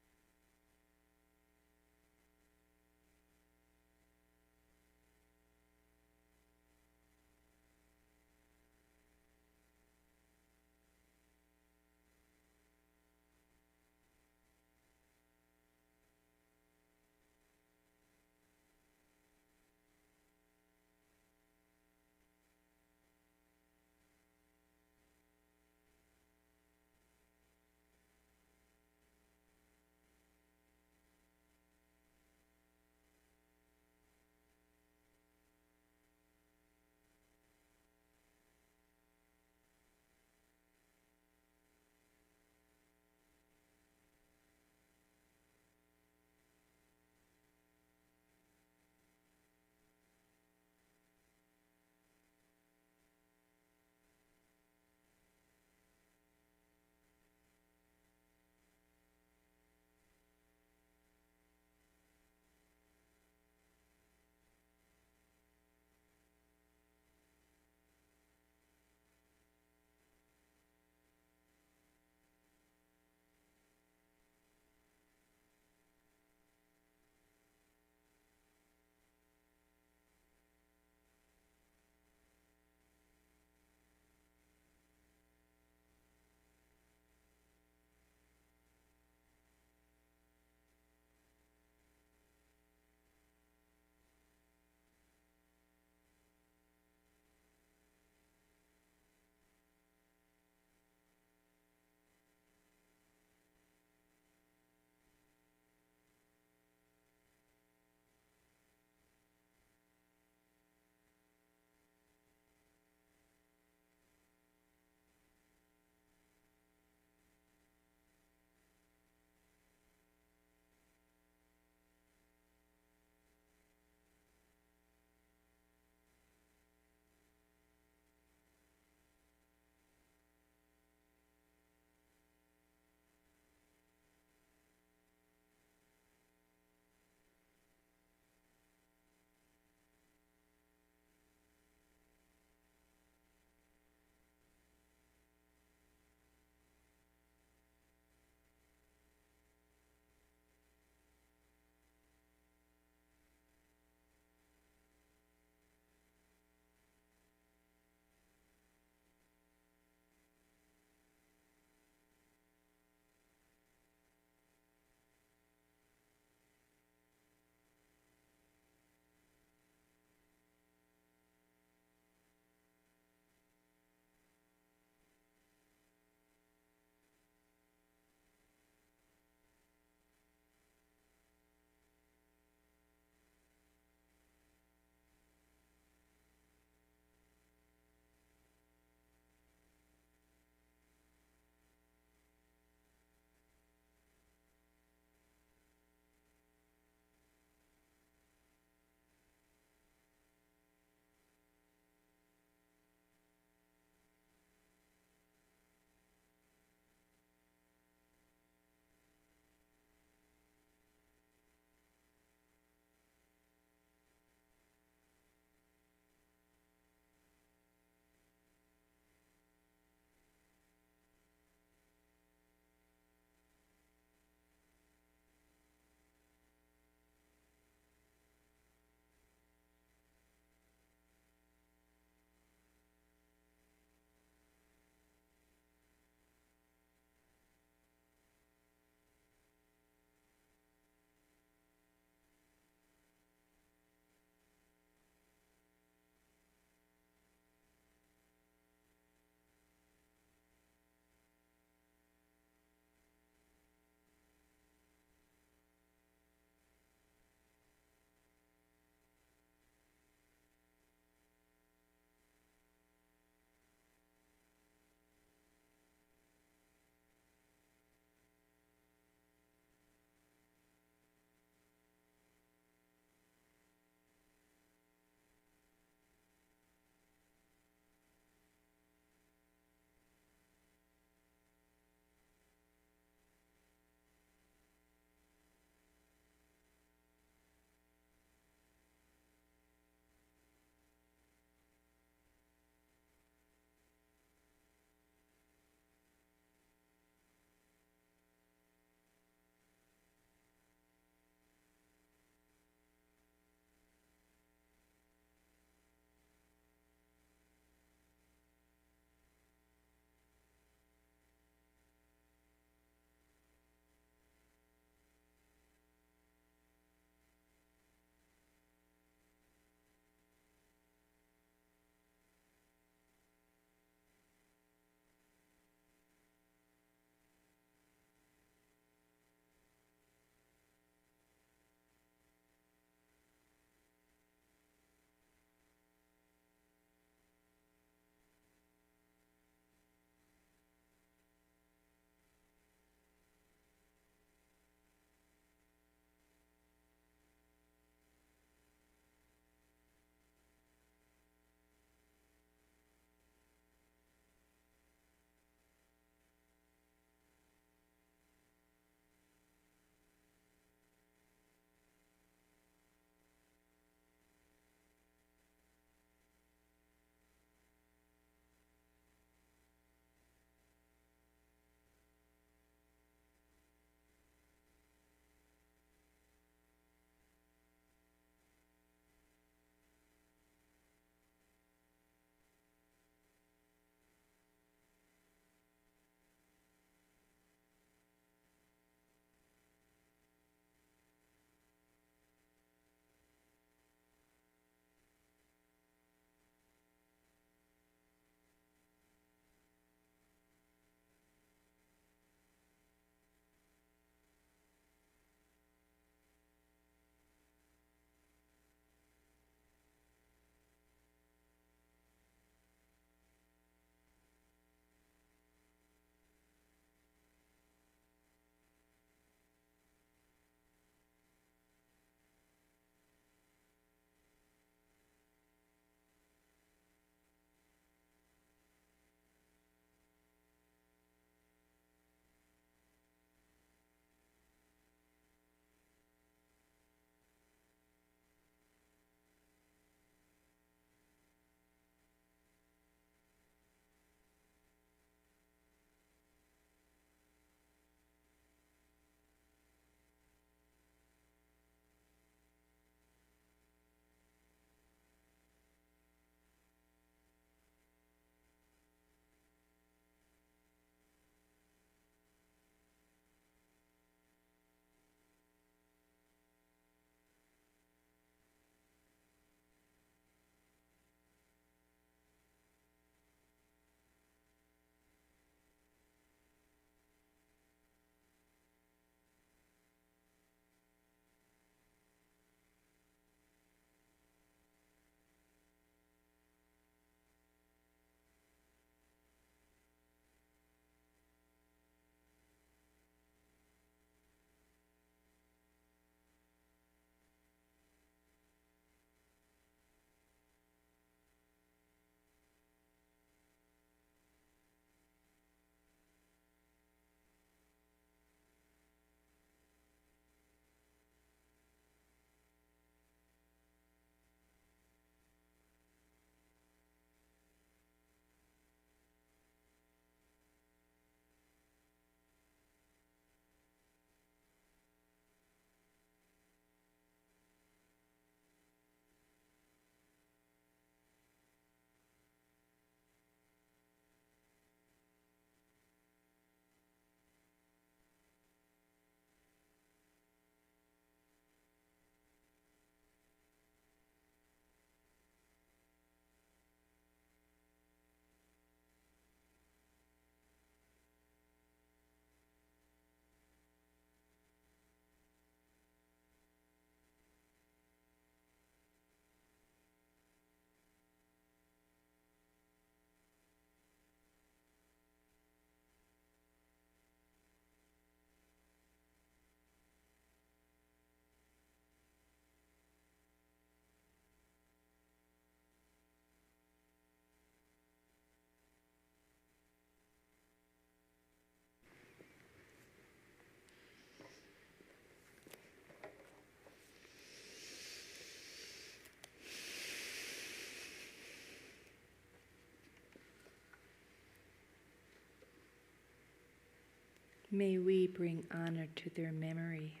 May we bring honor to their memory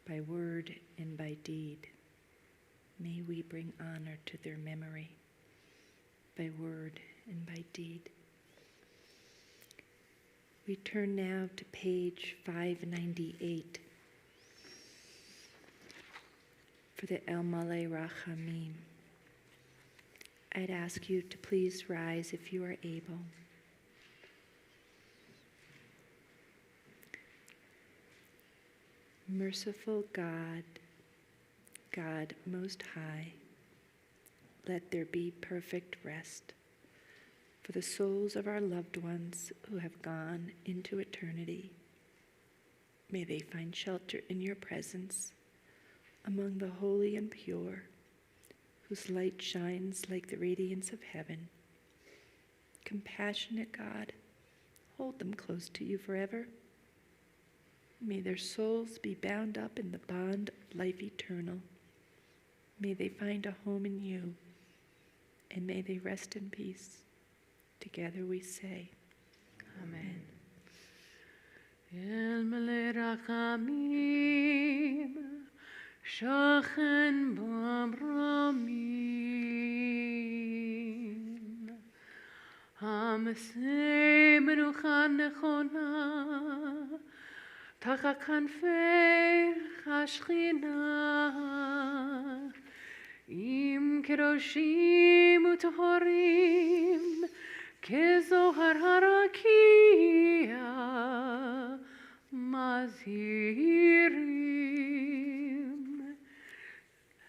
by word and by deed. May we bring honor to their memory by word and by deed. We turn now to page 598 for the El Malei Rachamim. I'd ask you to please rise if you are able. Merciful God, God Most High, let there be perfect rest for the souls of our loved ones who have gone into eternity. May they find shelter in your presence among the holy and pure, whose light shines like the radiance of heaven. Compassionate God, hold them close to you forever. May their souls be bound up in the bond of life eternal. May they find a home in you, and may they rest in peace. Together we say, Amen. El Malei Rachamim, Shochen B'Amramim, Hamesei Menucha Nechona, Tachat Kanfei Hashchina, Im Kedoshim U'Tohorim, Kezohar Harakia, Mazirim,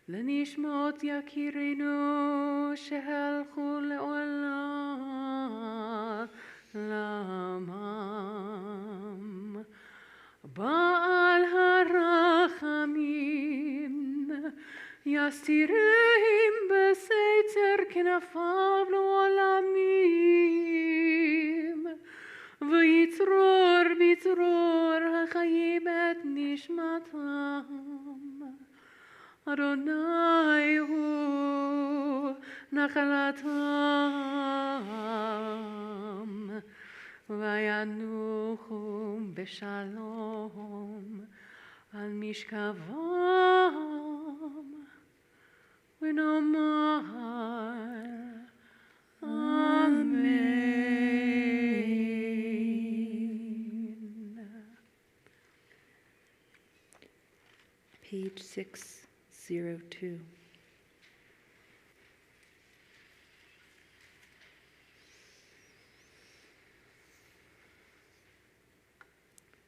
Lenishmot Yakirenu Shehalchu Le'olam, Ba'al Harachamim, Yastireim B'Seitzer Knafav L'Olamim, V'yitzror HaChayim et Nishmatam, Adonai Hu Nachalatam, V'yanuchu B'Shalom Al Mishkavam V'nomar Amen. Page 602.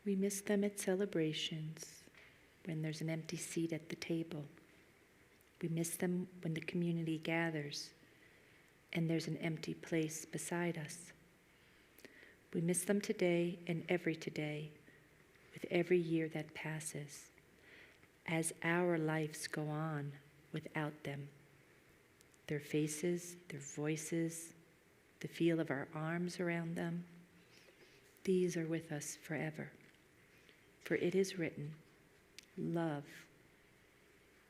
We miss them at celebrations when there's an empty seat at the table. We miss them when the community gathers and there's an empty place beside us. We miss them today and every today, with every year that passes, as our lives go on without them. Their faces, their voices, the feel of our arms around them, these are with us forever. For it is written, love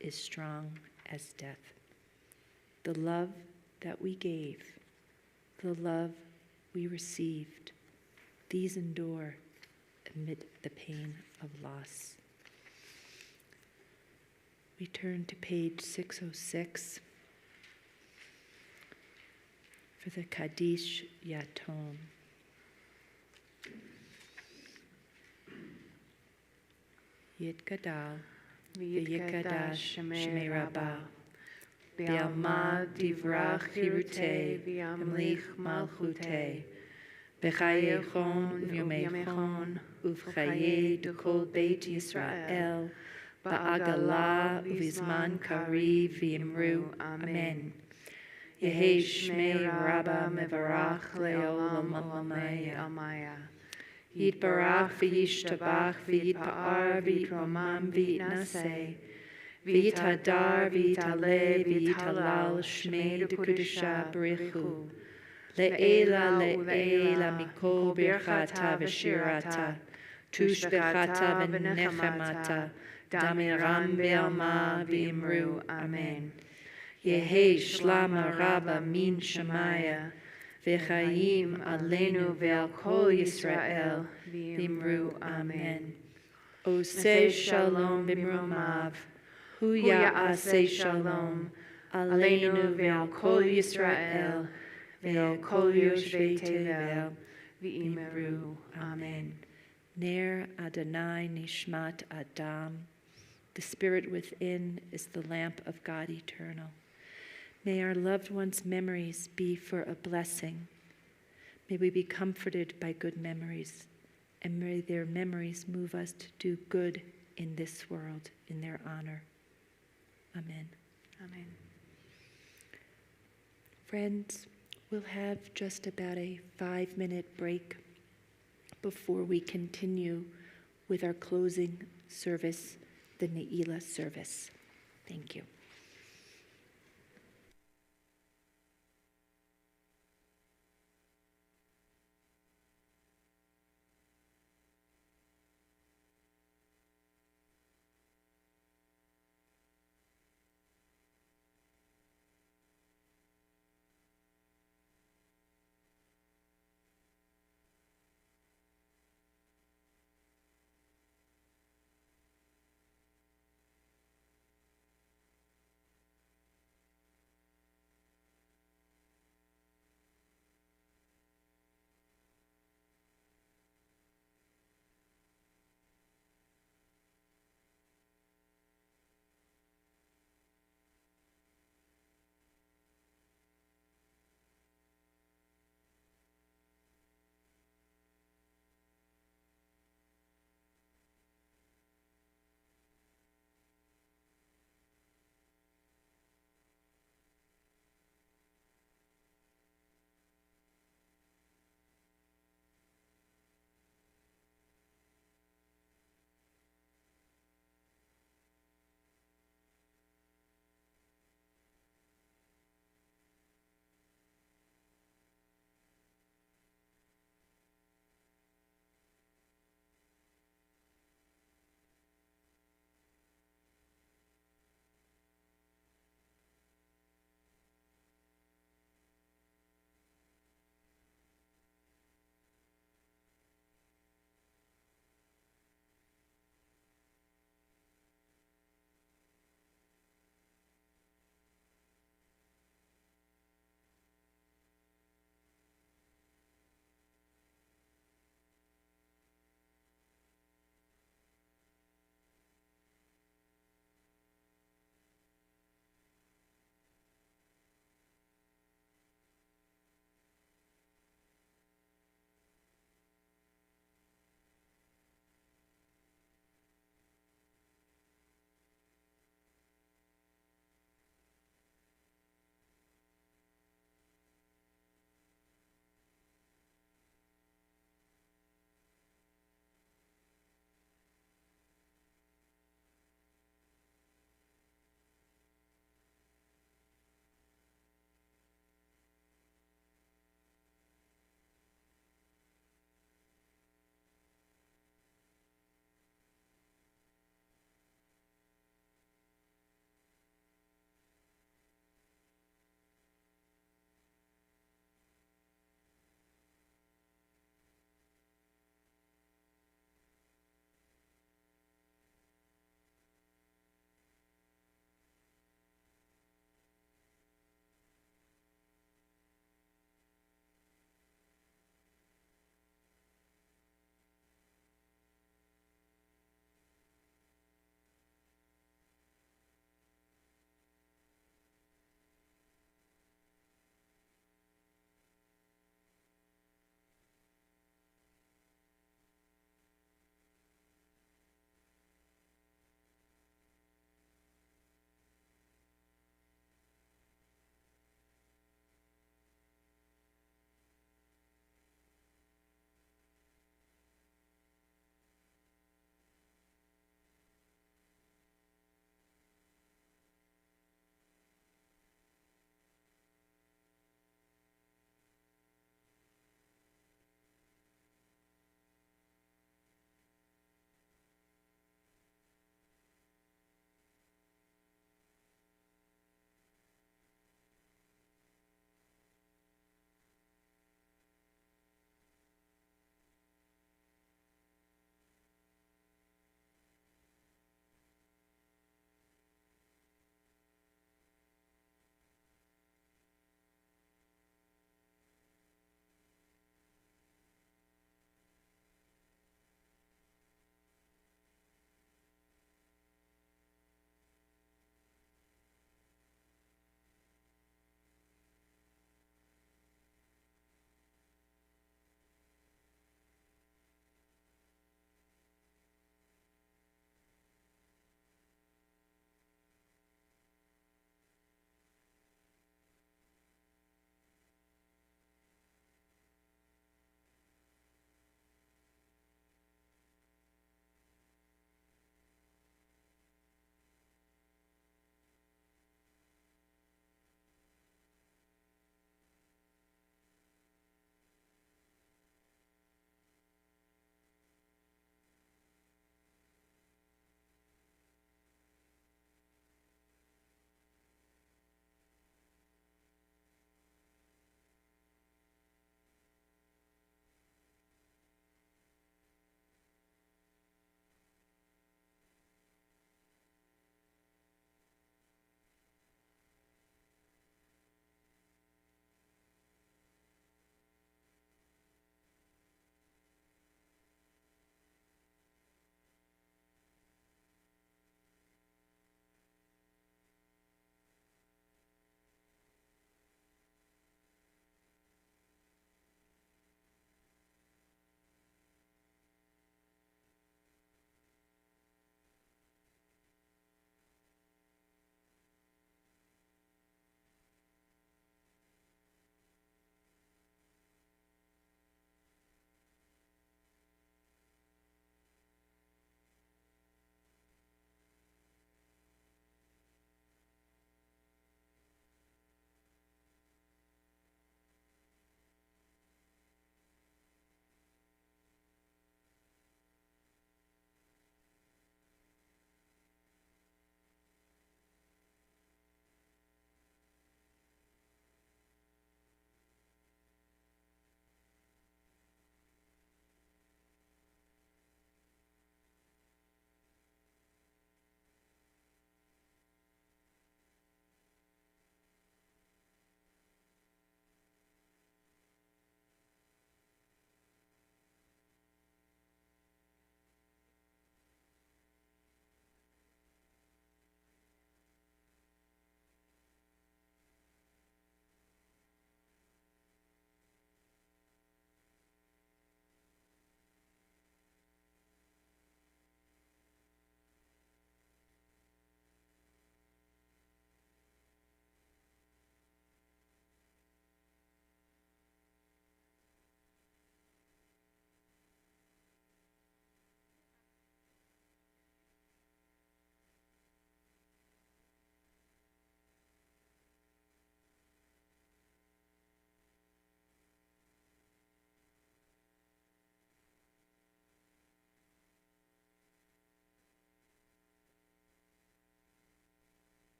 is strong as death. The love that we gave, the love we received, these endure amid the pain of loss. We turn to page 606 for the Kaddish Yatom. Yitgadal, v'yikadash Shemei Rabbah, v'yalmad divrach chirutei, v'yamlich malchutei, b'chayechon v'yomechon, uv'chayei d'kol Beit Yisrael, ba'agala uv'izman kari v'yimru Amen. Yehei Shmei Rabbah mevarach le'olam amaya. Yitbarach v'yishtabach v'yitpa'ar v'yitromam v'yitnaseh v'yithadar v'yitale v'yitalal shmei d'kudusha b'richu le'ela mikol birchata v'shirata tushbechata v'nechemata damiram be'alma v'imru Amen. Yehei shlama rabba min shemaya v'chaim aleinu ve'al kol Yisrael, v'imru amen. Oseh shalom b'mromav, hu ya'aseh shalom, aleinu ve'al kol Yisrael, ve'al kol yoshvei tevel, v'imru amen. Ner Adonai nishmat Adam. The spirit within is the lamp of God eternal. May our loved ones' memories be for a blessing. May we be comforted by good memories, and may their memories move us to do good in this world in their honor. Amen. Amen. Friends, we'll have just about a 5-minute break before we continue with our closing service, the Neilah service. Thank you.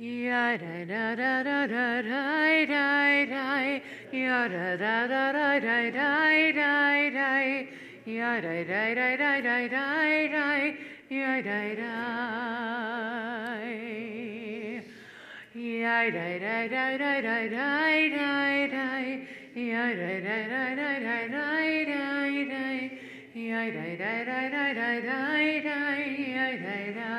Ya da da da da da da da da. Ya da da da da da da da da. Ya da da da da da da da. Ya da da. Ya da da da da da da da da. Ya da da da da da da da da. Ya da da da da da da da. Ya da da.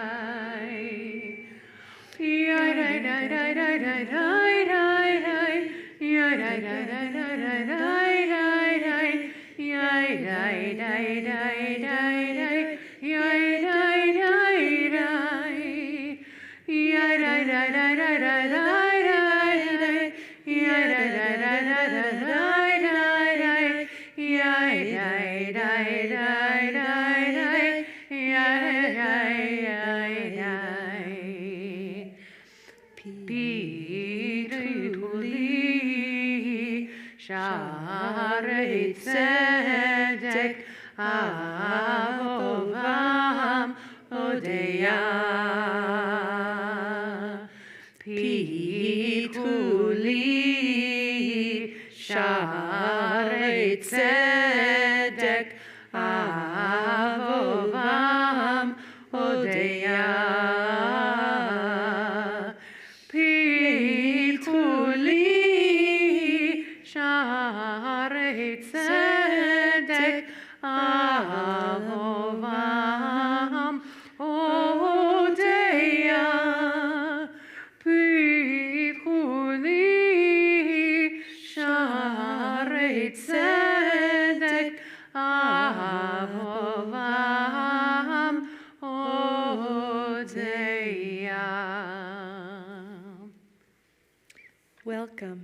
Pituli Sharei Tzedek Avovam Odeya Pituli Sharei Tzedek Avovam Odeya Sharei Tzedek Avovam Odeya Pituli Sharei Tzedek Avovam Odeya. Welcome.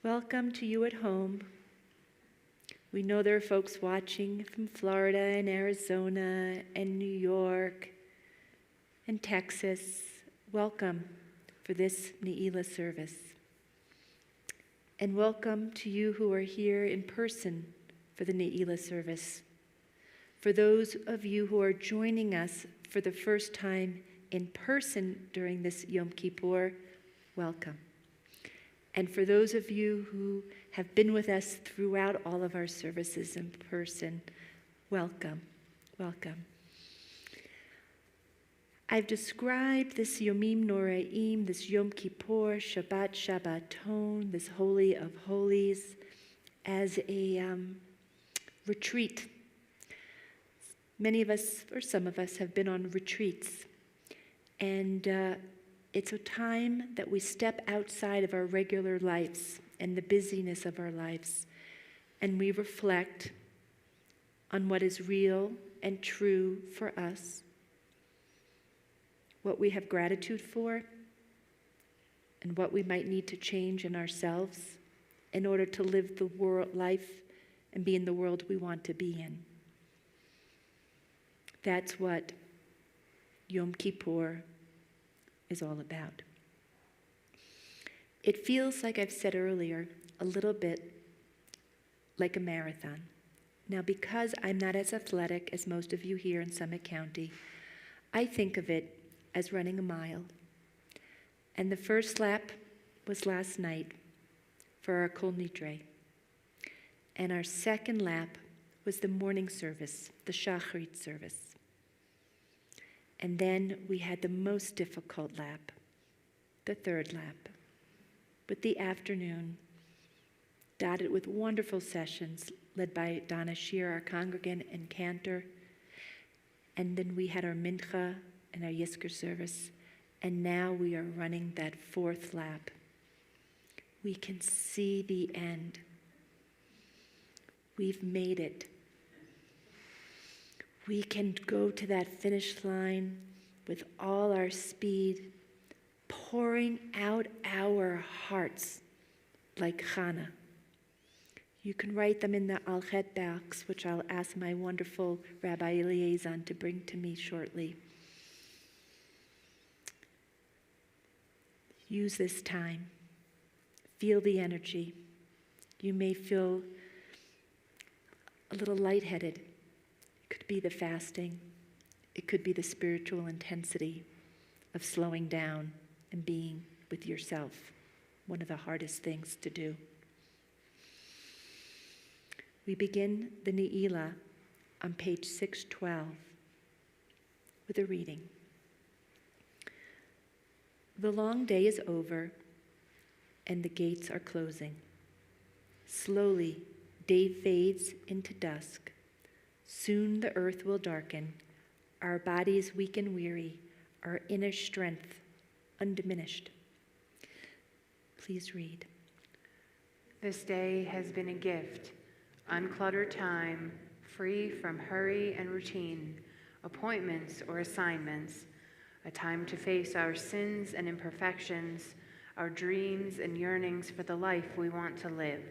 Welcome to you at home. We know there are folks watching from Florida and Arizona and New York and Texas. Welcome for this Neilah service. And welcome to you who are here in person for the Neilah service. For those of you who are joining us for the first time in person during this Yom Kippur, welcome. And for those of you who have been with us throughout all of our services in person, welcome, welcome. I've described this Yomim Noraim, this Yom Kippur, Shabbat Shabbaton, this Holy of Holies, as a retreat. Many of us, or some of us, have been on retreats. And it's a time that we step outside of our regular lives and the busyness of our lives, and we reflect on what is real and true for us, what we have gratitude for, and what we might need to change in ourselves in order to live the life and be in the world we want to be in. That's what Yom Kippur is all about. It feels, like I've said earlier, a little bit like a marathon. Now, because I'm not as athletic as most of you here in Summit County, I think of it as running a mile. And the first lap was last night for our Kol Nidre. And our second lap was the morning service, the Shacharit service. And then we had the most difficult lap, the third lap, with the afternoon, dotted with wonderful sessions led by Donna Shear, our congregant and cantor. And then we had our Mincha and our Yizkor service. And now we are running that fourth lap. We can see the end. We've made it. We can go to that finish line with all our speed, pouring out our hearts like Chana. You can write them in the Alchet box, which I'll ask my wonderful Rabbi Eliezer to bring to me shortly. Use this time. Feel the energy. You may feel a little lightheaded. It could be the fasting. It could be the spiritual intensity. of slowing down and being with yourself, one of the hardest things to do. We begin the Neilah on page 612 with a reading. The long day is over and the gates are closing. Slowly, day fades into dusk. Soon the earth will darken, our bodies weak and weary, our inner strength undiminished. Please read. This day has been a gift, uncluttered time, free from hurry and routine, appointments or assignments, a time to face our sins and imperfections, our dreams and yearnings for the life we want to live,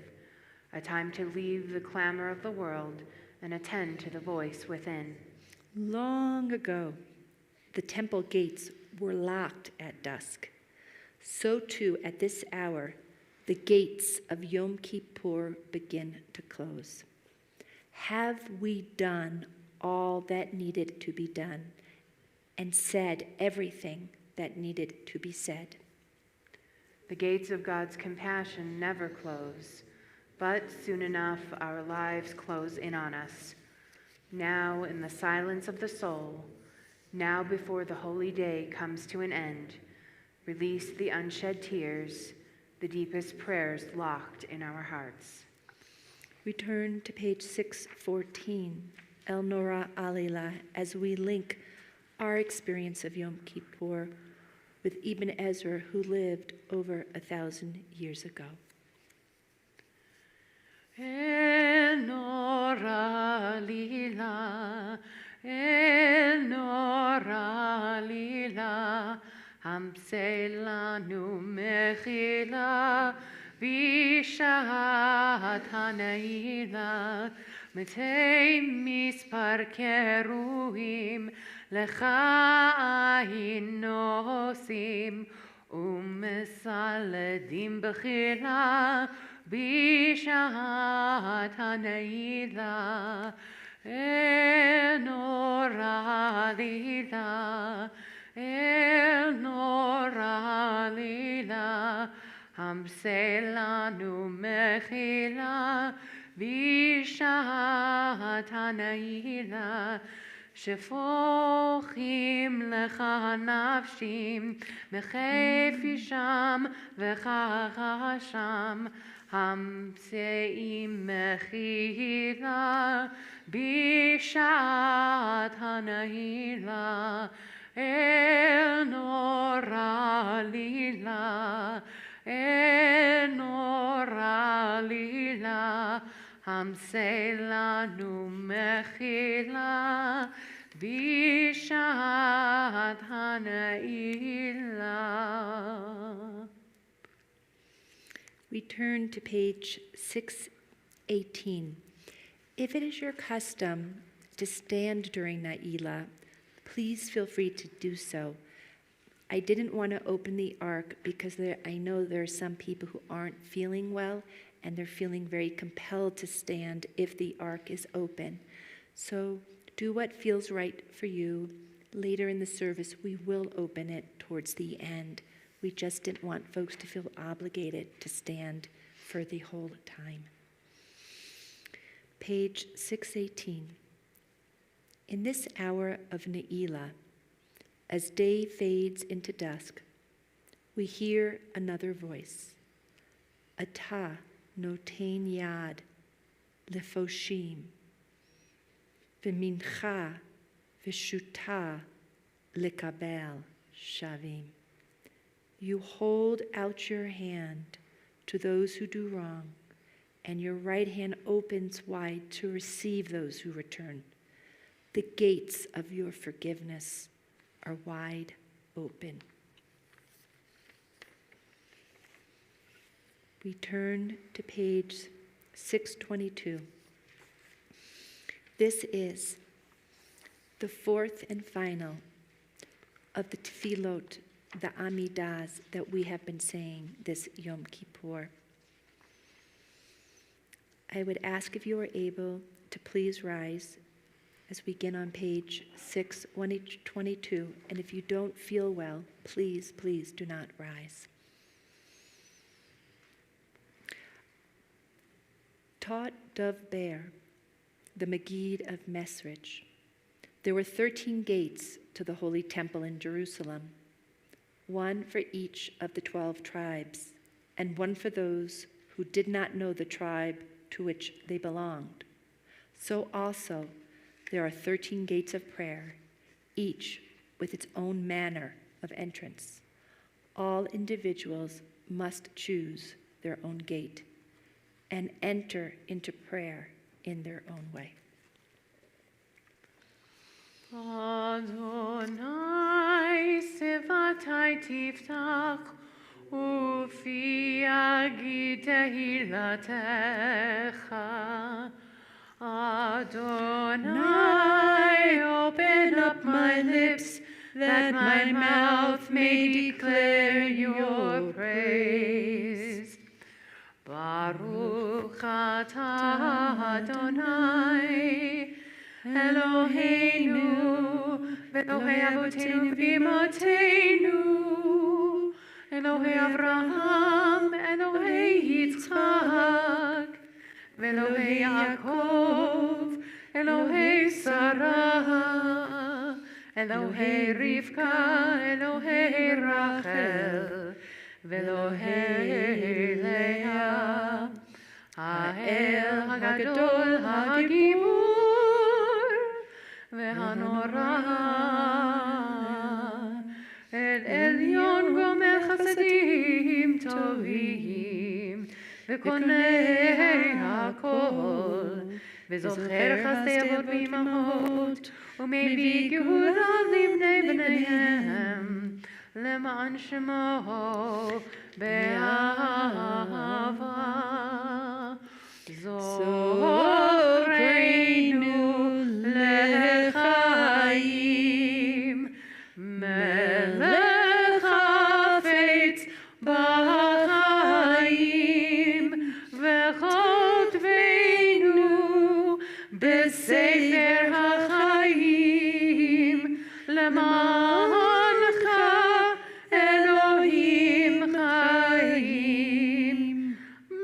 a time to leave the clamor of the world and attend to the voice within. Long ago, the temple gates were locked at dusk. So too, at this hour, the gates of Yom Kippur begin to close. Have we done all that needed to be done and said everything that needed to be said? The gates of God's compassion never close, but soon enough our lives close in on us. Now in the silence of the soul, now before the holy day comes to an end, release the unshed tears, the deepest prayers locked in our hearts. We turn to page 614, El Nora Alila, as we link our experience of Yom Kippur with Ibn Ezra, who lived over 1,000 years ago. El Nora Lila, El Nora Lila, Hamselanu Mechila, Vishat Hanayila, Metei Mispar Keruim, Lecha Inosim, Umesaledim Bechila, Vishat Hanayila, El Nora Lila, El Nora Lila, Hamselanu Mechila, Vishat Hanayila, Shefochim lecha nafshim, mechefi sham v'chachasham, hamseim mechila, bishat hanahila, el nora lila, el nora lila, hamselanu mechila, bishat hana'ila. We turn to page 618. If it is your custom to stand during Neilah, please feel free to do so. I didn't want to open the ark because I know there are some people who aren't feeling well and they're feeling very compelled to stand if the ark is open. So do what feels right for you. Later in the service, we will open it towards the end. We just didn't want folks to feel obligated to stand for the whole time. Page 618. In this hour of Neilah, as day fades into dusk, we hear another voice. Ata noten yad lefoshim, v'mincha v'shuta lekabel shavim. You hold out your hand to those who do wrong, and your right hand opens wide to receive those who return. The gates of your forgiveness are wide open. We turn to page 622. This is the fourth and final of the tefillot, the amidas that we have been saying this Yom Kippur. I would ask if you are able to please rise as we begin on page 622. And if you don't feel well, please, please do not rise. Taught Dov Bear, the Maggid of Mesrich. There were 13 gates to the Holy Temple in Jerusalem, one for each of the 12 tribes, and one for those who did not know the tribe to which they belonged. So also there are 13 gates of prayer, each with its own manner of entrance. All individuals must choose their own gate and enter into prayer in their own way. Adonai sivatai tiftach ufi yagid tehilatecha. Adonai, open up my lips, that my mouth may declare your praise. Baruch atah Adonai, Eloheinu, Elohei Avotenu v'Imotenu, Elohei Avraham, Elohei Yitzchak, Elohei Yaakov, Elohei Sarah, Elohei Rivka, Elohei Rachel, Elohei Leah, Ha'el Hagadol Hagibur, Ve'hanorah, El Elyon Gomer Chasadim Tovim, Ve'konei HaKol, Ve'zocher Chasdei Avot V'imahot, U'mevii Geula Livnei B'neihem, Le'ma'an Shemo Be'ahava. Zochreinu lechaim, melech hafetz b'chaim, v'chotvenu b'sefer ha'chaim, lemancha Elohim chaim,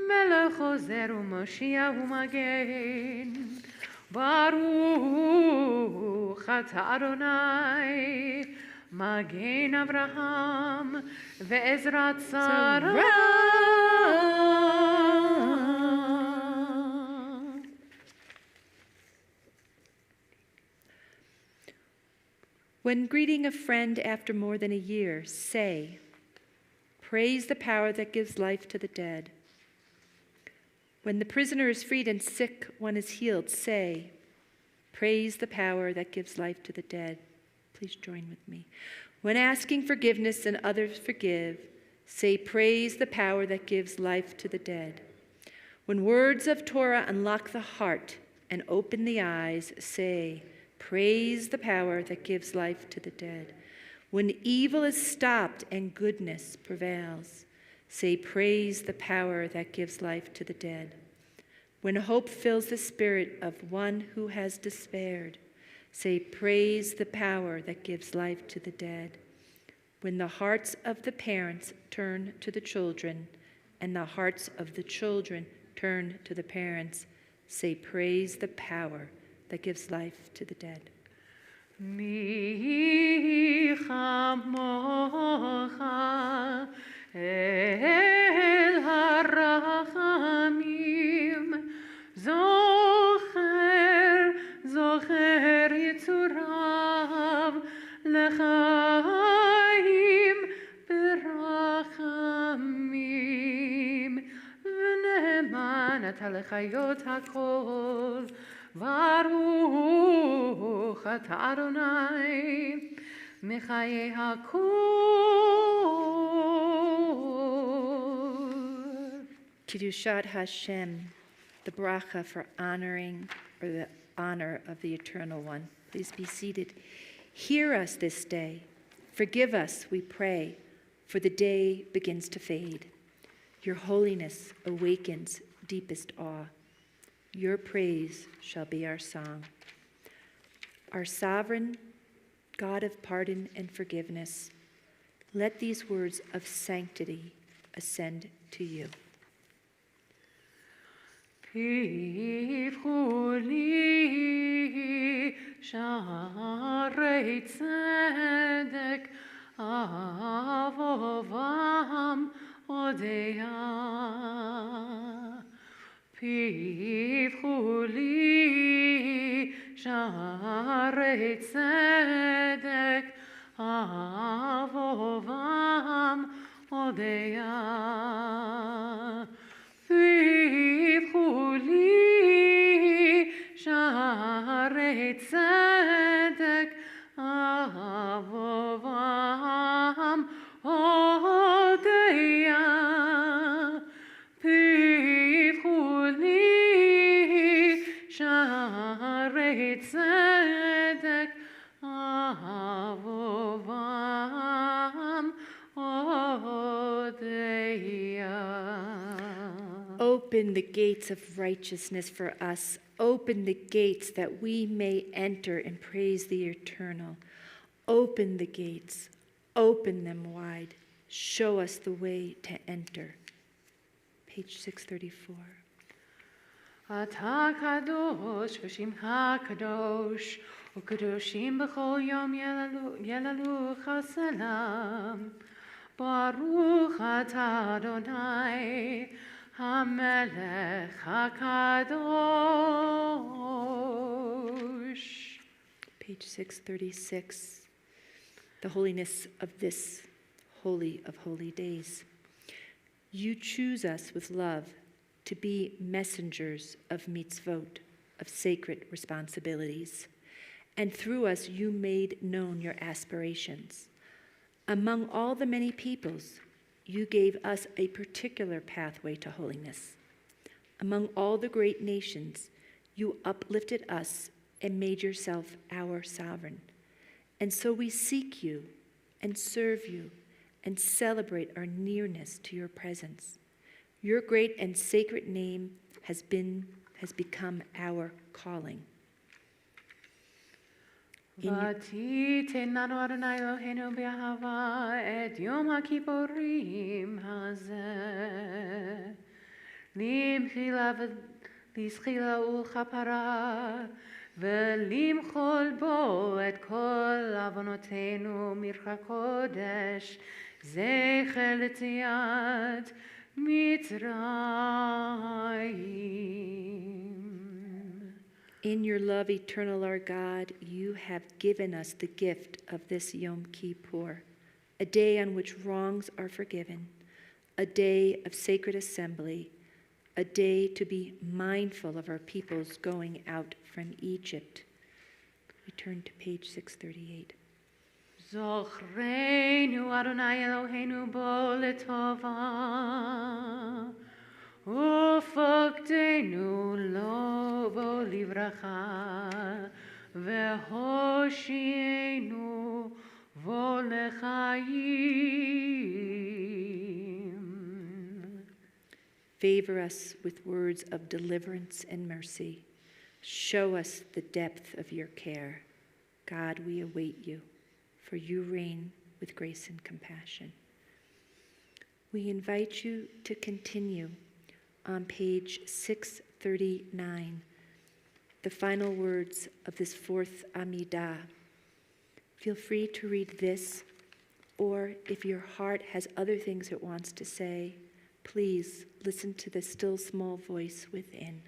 melech ozer u'moshiach u'magen. Baruch atah Adonai, Magen Avraham ve'ezrat Sarah. When greeting a friend after more than a year, say, "Praise the power that gives life to the dead." When the prisoner is freed and sick one is healed, say, "Praise the power that gives life to the dead." Please join with me. When asking forgiveness and others forgive, say, "Praise the power that gives life to the dead." When words of Torah unlock the heart and open the eyes, say, "Praise the power that gives life to the dead." When evil is stopped and goodness prevails, say, "Praise the power that gives life to the dead." When hope fills the spirit of one who has despaired, say, "Praise the power that gives life to the dead." When the hearts of the parents turn to the children and the hearts of the children turn to the parents, say, "Praise the power that gives life to the dead." Mi chamocha el harachamim, zocher, zocher yitzurav, lechaim berachamim, v'ne'eman ata lechayot hakol. Baruch atah Adonai, Mechayei hakol. Kiddushat Hashem, the bracha for honoring or the honor of the Eternal One. Please be seated. Hear us this day. Forgive us, we pray, for the day begins to fade. Your holiness awakens deepest awe. Your praise shall be our song. Our sovereign God of pardon and forgiveness, let these words of sanctity ascend to you. פתחו לי שערי צדק, אבובם אודיה. פתחו לי שערי צדק, אבובם אודיה. פתחו לי שערי צדק, אבובם אודיה. פתחו לי שערי צדק, אבובם אודיה. Open the gates of righteousness for us. Open the gates that we may enter and praise the Eternal. Open the gates. Open them wide. Show us the way to enter. Page 634. אתה קדוש ושמך קדוש, וקדושים בכל יום יללוך סלם. ברוך אתה אדוני, המלך הקדוש. Page 636. The holiness of this holy of holy days. You choose us with love to be messengers of mitzvot, of sacred responsibilities, and through us you made known your aspirations. Among all the many peoples, you gave us a particular pathway to holiness. Among all the great nations, you uplifted us and made yourself our sovereign. And so we seek you and serve you and celebrate our nearness to your presence. Your great and sacred name has become our calling. ותיתן לנו אדוני אלוהינו באהבה את יום הכיפורים הזה, למחילה ולכפרה, ולמחול בו את כל עוונותינו מרחק קודש, זכר ליציאת מצרים. In your love, eternal our God, you have given us the gift of this Yom Kippur, a day on which wrongs are forgiven, a day of sacred assembly, a day to be mindful of our people's going out from Egypt. We turn to page 638. זוכרנו אדוני אלוהינו בו לטובה, ופקדנו לו בו לברכה, והושיענו בו לחיים. Favor us with words of deliverance and mercy. Show us the depth of your care. God, we await you, for you reign with grace and compassion. We invite you to continue on page 639, the final words of this fourth Amidah. Feel free to read this, or if your heart has other things it wants to say, please listen to the still small voice within.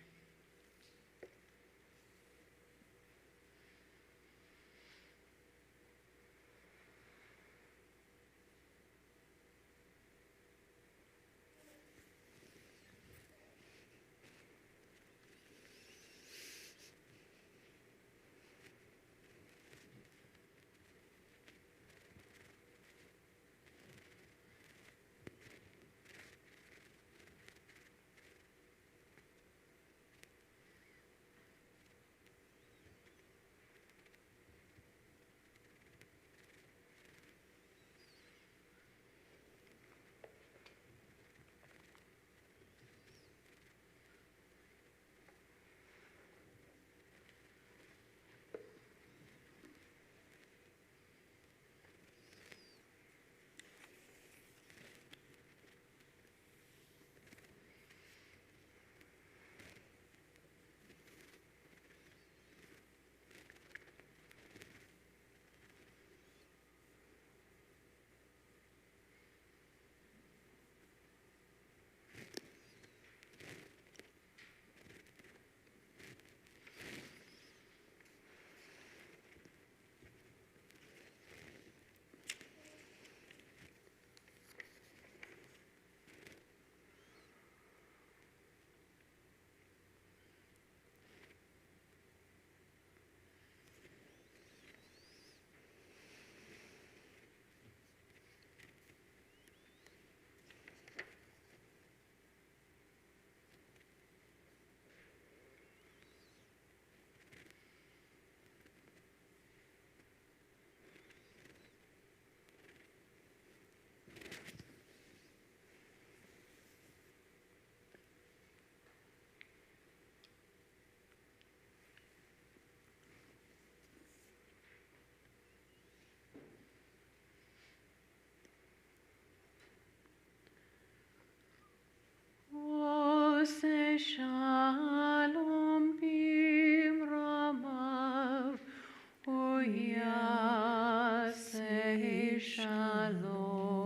shalom.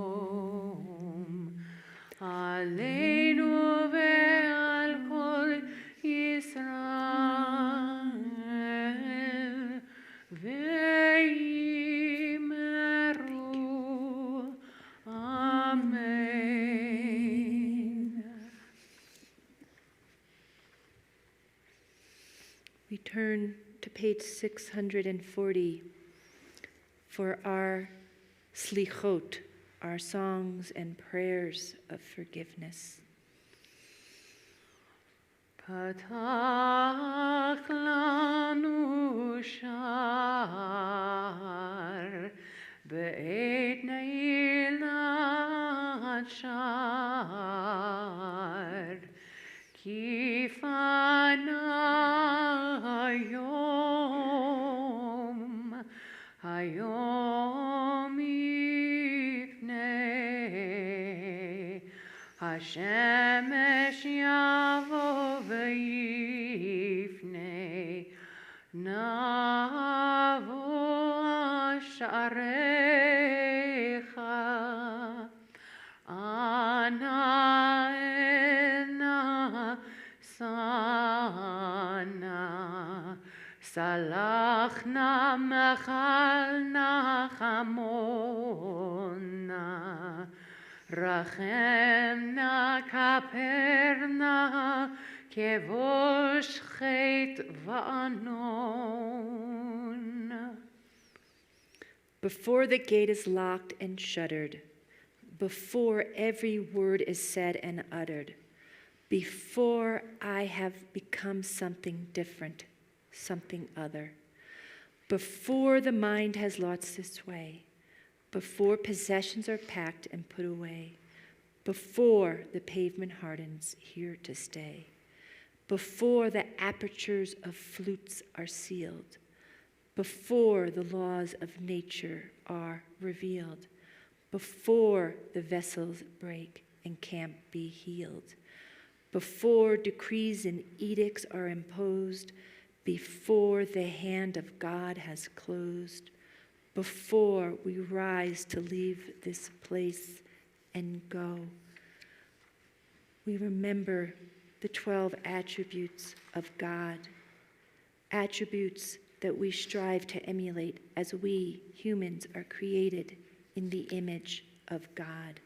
Aleinu ve'al kol Yisrael ve'imeru. Amen. We turn to page 640 for our slichot, our songs and prayers of forgiveness. Patach lanu shar be'et Neilah shar ki fana hayom yifnei Hashemesh yavo v'yifnei navo asharecha ana ena sana salachna mechalna chamona rachemna kaperna kevosh chet va'anon. Before the gate is locked and shuttered, before every word is said and uttered, before I have become something different, something other, before the mind has lost its way, before possessions are packed and put away, before the pavement hardens here to stay, before the apertures of flutes are sealed, before the laws of nature are revealed, before the vessels break and can't be healed, before decrees and edicts are imposed, before the hand of God has closed, before we rise to leave this place and go, we remember the 12 attributes of God, attributes that we strive to emulate as we, humans, are created in the image of God.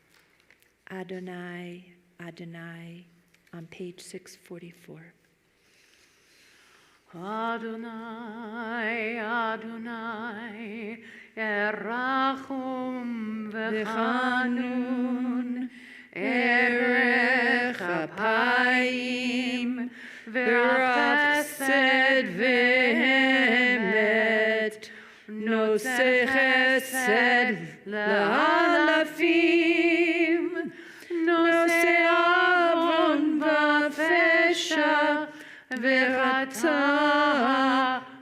Adonai, Adonai, on page 644. Adonai, Adonai, Erachum v'chanun, Erech apayim, v'chesed v'emet, Noseh chesed la'alafim, Noseh avon v'fesha, v'chata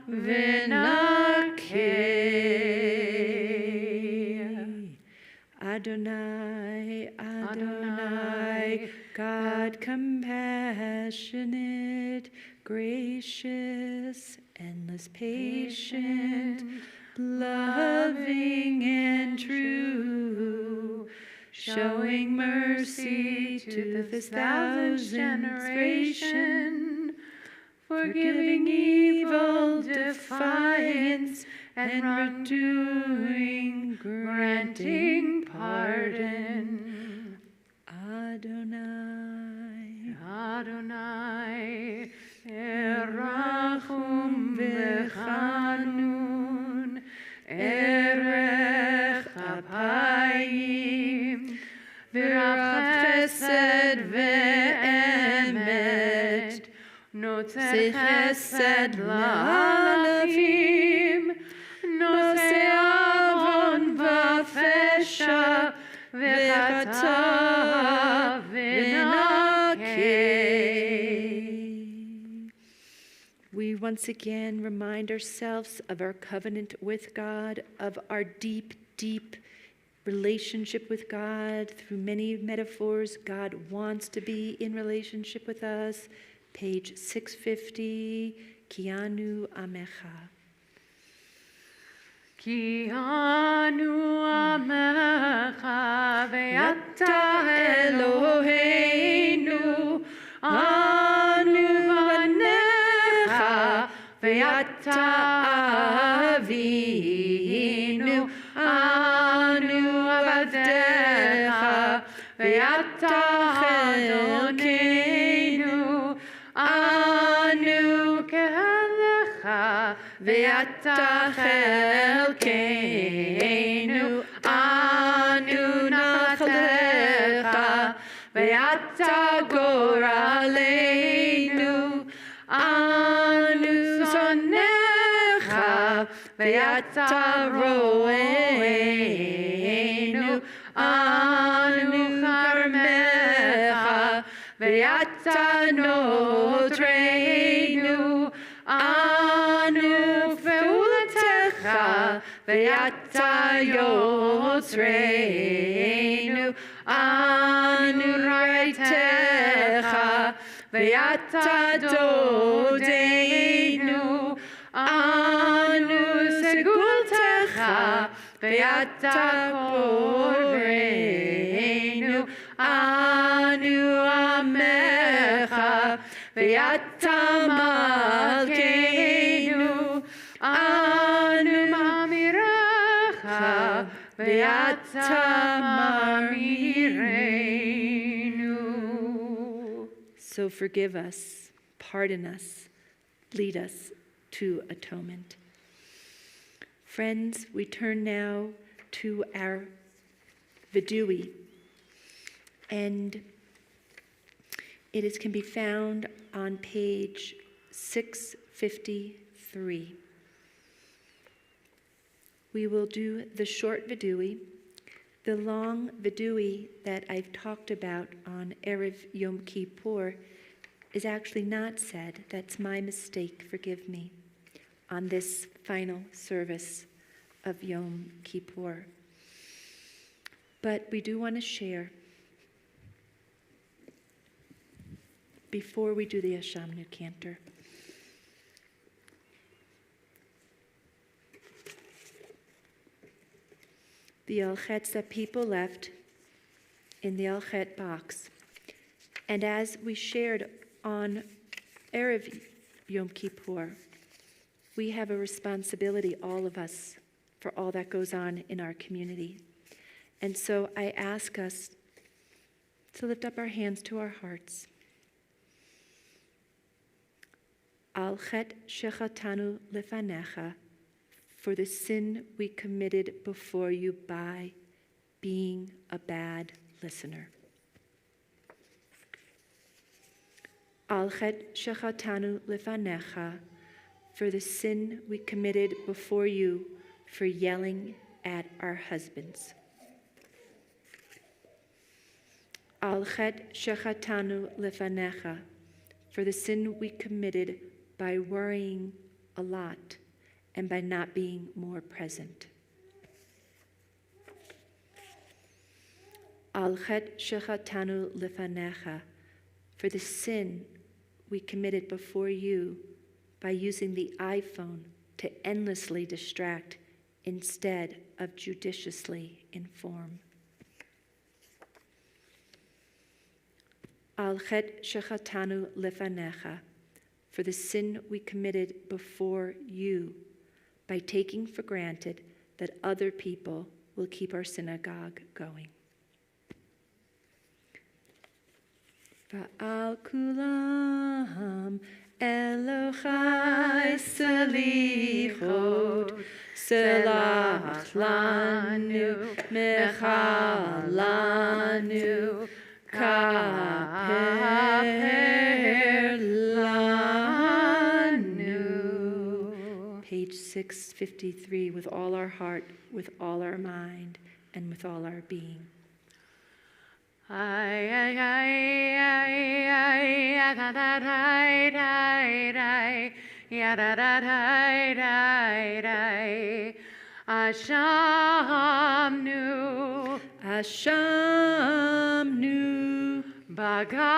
v'nakeh. Adonai, Adonai, God compassionate, gracious, endless patient, loving and true, showing mercy to the 1,000th generation, forgiving evil defiance and wrongdoing, granting pardon. Adonai, Adonai, Erachum v'chanun, Erech apayim, v'rav chesed v'emet, Noseh chesed la'alafim, Noseh avon v'fesha, v'chata v'nakeh. we once again remind ourselves of our covenant with God, of our deep, deep relationship with God. Through many metaphors, God wants to be in relationship with us. Page 650, Kianu Amecha. Ki anu amecha ve'ata Eloheinu, anu vanecha ve'ata avinu, anu avdecha ve'ata Adonenu, anu kehelecha ve'ata chelkeinu, anu nachalecha ve'ata goraleinu, anu sonecha ve'ata roeinu, anu charmecha ve'ata notreinu, anu feutecha ve'ata yotzreinu, anu raitecha ve'ata dodeinu, anu segultecha ve'ata koreinu, anu amecha ve'ata malkeinu, anu mamirecha ve'ata mamireinu. So forgive us, pardon us, lead us to atonement. Friends, we turn now to our vidui, and can be found on page 653. We will do the short vidui. The long vidui that I've talked about on Erev Yom Kippur is actually not said. That's my mistake, forgive me, on this final service of Yom Kippur. But we do want to share, before we do the Ashamnu Cantor, the Alchetz that people left in the Alchet box. And as we shared on Erev Yom Kippur, we have a responsibility, all of us, for all that goes on in our community. And so I ask us to lift up our hands to our hearts. Al chet shechatanu lefanecha, for the sin we committed before you by being a bad listener. Al chet shechatanu lefanecha, for the sin we committed before you for yelling at our husbands. Al chet shechatanu lefanecha, for the sin we committed by worrying a lot and by not being more present. Al chet shechatanu lefanecha, for the sin we committed before you by using the iPhone to endlessly distract instead of judiciously inform. Al chet shechatanu lefanecha, for the sin we committed before you by taking for granted that other people will keep our synagogue going. Va'al kulam Elohai selichot, selach lanu, mechalanu, kaper lanu. Page 653, with all our heart, with all our mind, and with all our being. Ashamnu, Ashamnu, Bagadnu,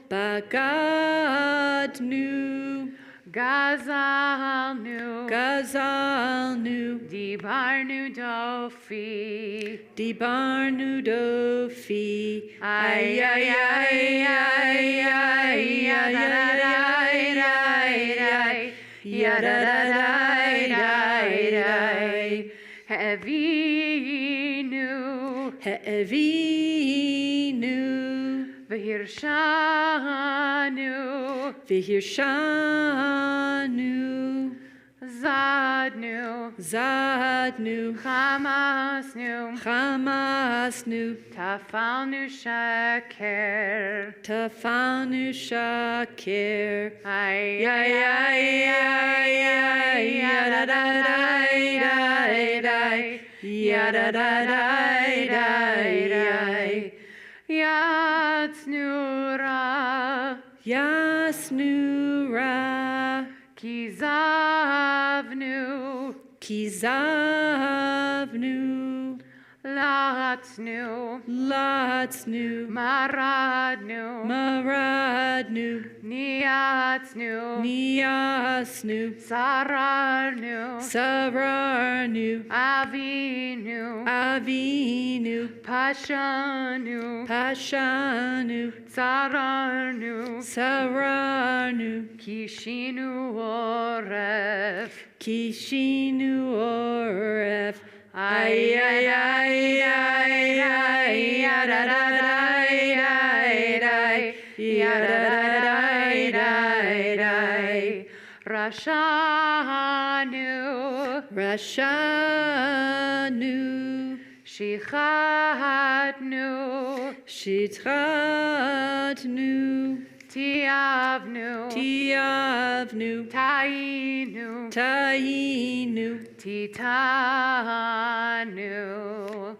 Bagadnu, Gazalnu, Gazalnu, Dibarnu Dofi, Dibarnu Dofi, ay ay ay ay ay yadadadai, Hevinu, He'evinu, Vehirshanu, Vihirshanu, Zadnu, Zadnu, Hamasnu, Hamasnu, Tafalnu Shaker, Tafanu Shakir, ay ay ay ay ay yadadadai, yadadadai, Yatsnura, Yasnura, Kizavnu, Kizavnu, Latsnu, Latsnu, Maradnu, Maradnu, Niatsnu, Niasnu, Sararnu, Sararnu, Avinu, Avinu, Pashanu, Pashanu, Sararnu, Sararnu, Kishinu Oref, Kishinu Oref, ay ay ay ay ay yadadadai, yadadadai, Rashanu, Rashanu, Shichatnu, Shitratnu, Tiavnu, Tiavnu, Tainu, Tainu, Titanu,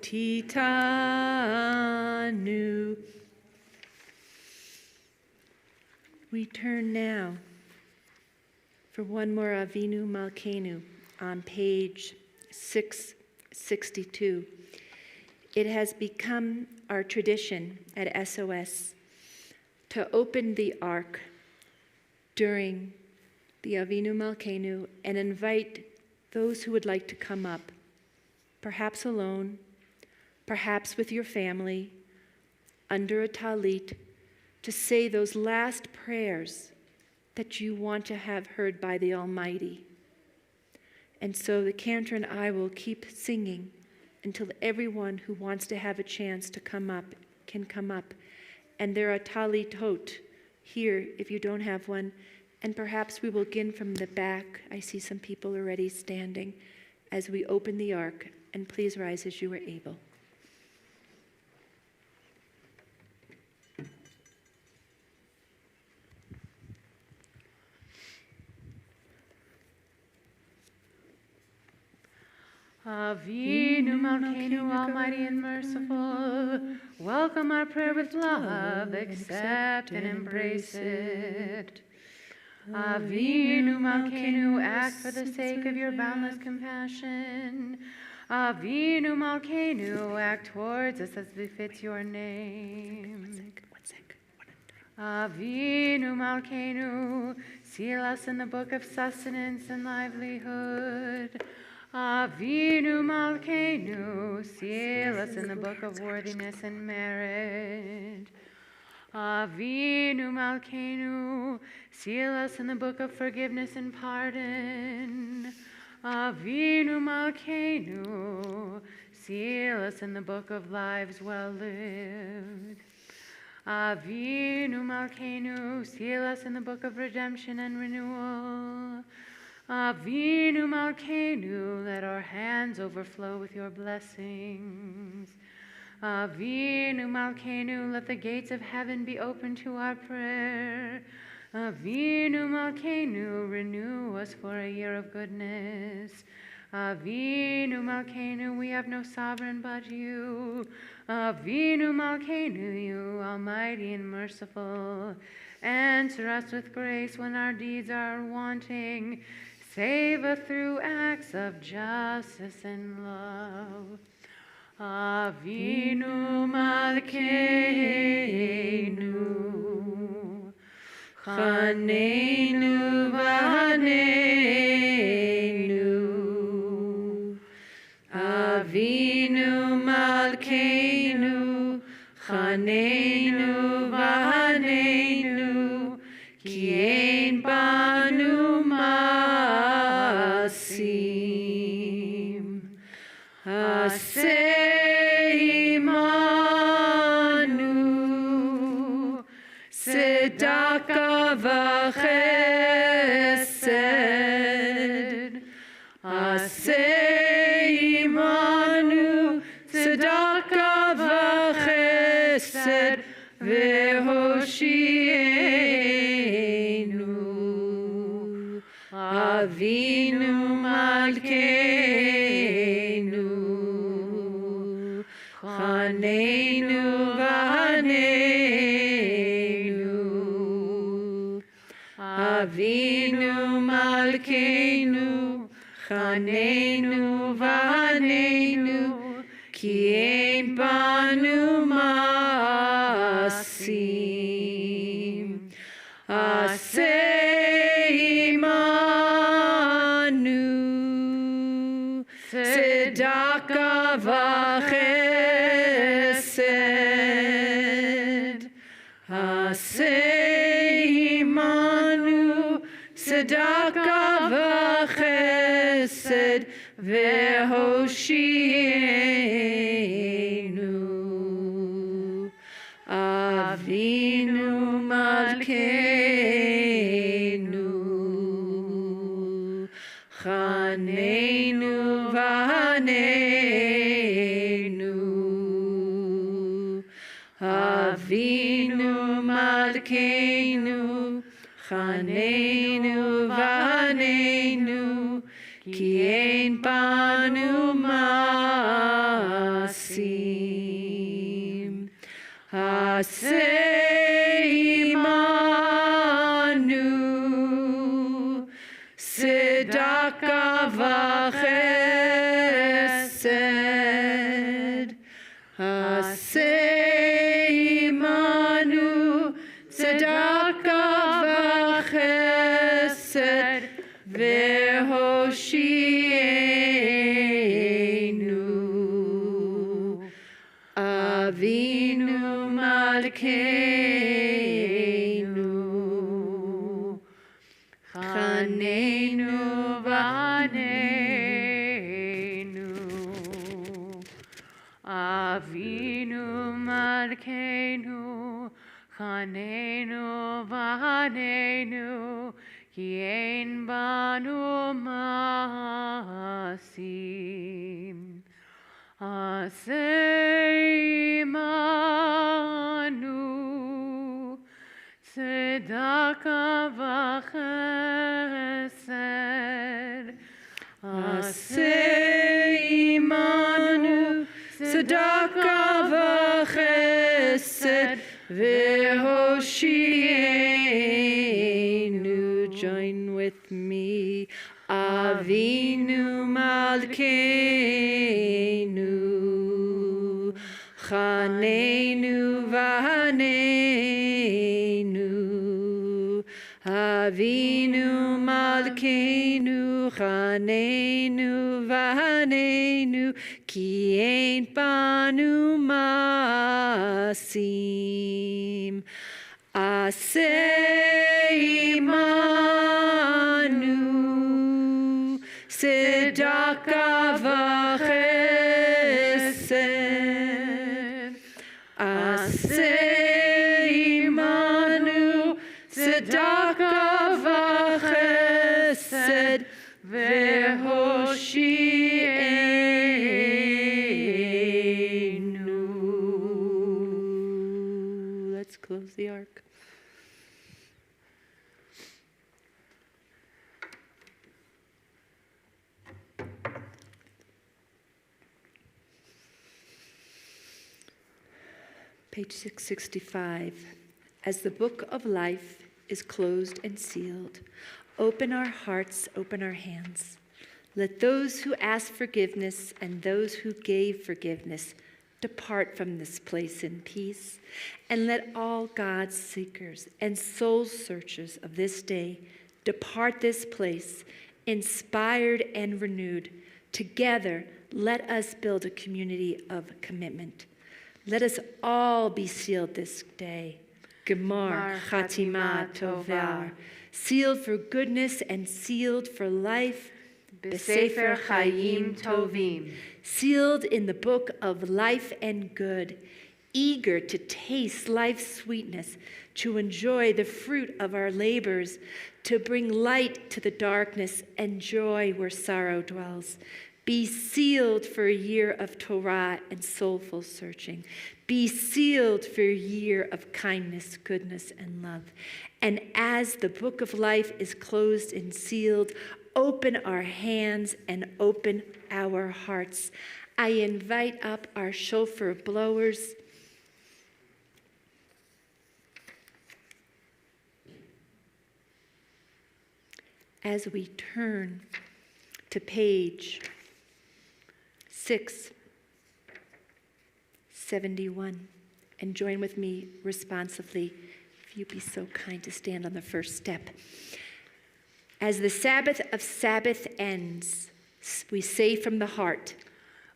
Titanu. We turn now for one more Avinu Malkeinu on page 662. It has become our tradition at SOS to open the ark during the Avinu Malkeinu and invite those who would like to come up, perhaps alone, perhaps with your family, under a talit, to say those last prayers that you want to have heard by the Almighty. And so the cantor and I will keep singing until everyone who wants to have a chance to come up can come up. And there are talitot here if you don't have one. And perhaps we will begin from the back. I see some people already standing as we open the ark. And please rise as you are able. Avinu Malkeinu, Almighty and merciful, welcome our prayer with love, accept and embrace it. Avinu Malkeinu, act for the sake of your boundless compassion. Avinu Malkeinu, act towards us as befits your name. Avinu Malkeinu, seal us in the book of sustenance and livelihood. Avinu Malkeinu, seal us in the book of worthiness and merit. Avinu Malkeinu, seal us in the book of forgiveness and pardon. Avinu Malkeinu, seal us in the book of lives well lived. Avinu Malkeinu, seal us in the book of redemption and renewal. Avinu Malkeinu, let our hands overflow with your blessings. Avinu Malkeinu, let the gates of heaven be open to our prayer. Avinu Malkeinu, renew us for a year of goodness. Avinu Malkeinu, we have no sovereign but you. Avinu Malkeinu, you almighty and merciful. Answer us with grace when our deeds are wanting. Save us through acts of justice and love. Avinu Malkeinu, Chaneinu v'haneinu, Avinu Malkeinu, Chaneinu v'haneinu, ki ein banu maasim. Aseh imanu, tzedaka v'chesed. Aseh imanu, tzedaka v'chesed, v'hoshienu. Avinu Malkeinu, Chaneinu v'haneinu. Avinu Malkeinu, Chaneinu v'haneinu, ki ein banu maasim. Aseh imanu, tzedaka v'chesed. Aseh imanu, tzedaka v'chesed, v'hoshienu. Avinu Malkeinu, Chaneinu v'haneinu. Avinu Malkeinu, Chaneinu v'haneinu, ki ein banu maasim. Aseh imanu, tzedaka v'chesed. Aseh imanu, tzedaka v'chesed, v'hoshienu. Avinu Malkeinu, Chaneinu v'haneinu. Avinu Malkeinu, Chaneinu v'haneinu, ki ein banu maasim. Aseh imanu, tzedaka v'chesed. Aseh imanu, tzedaka v'chesed, v'hoshienu. Join with me. Avinu Malkeinu, Chaneinu v'haneinu. Avinu Malkeinu, Chaneinu v'haneinu, ki ein banu maasim. Aseh imanu, tzedaka v'chesed. Aseh imanu, tzedaka v'chesed, v'hoshienu. Let's close the ark. Page 665. As the book of life is closed and sealed, open our hearts, open our hands. Let those who ask forgiveness and those who gave forgiveness depart from this place in peace, and let all God's seekers and soul searchers of this day depart this place inspired and renewed. Together, let us build a community of commitment. Let us all be sealed this day. Gemar Chatima Tovar, sealed for goodness and sealed for life. B'Sefer Chaim Tovim, sealed in the book of life and good, eager to taste life's sweetness, to enjoy the fruit of our labors, to bring light to the darkness and joy where sorrow dwells. Be sealed for a year of Torah and soulful searching. Be sealed for a year of kindness, goodness, and love. And as the book of life is closed and sealed, open our hands and open our hearts. I invite up our shofar blowers. As we turn to page 671, and join with me responsively, if you'd be so kind to stand on the first step. As the Sabbath of Sabbath ends, we say from the heart,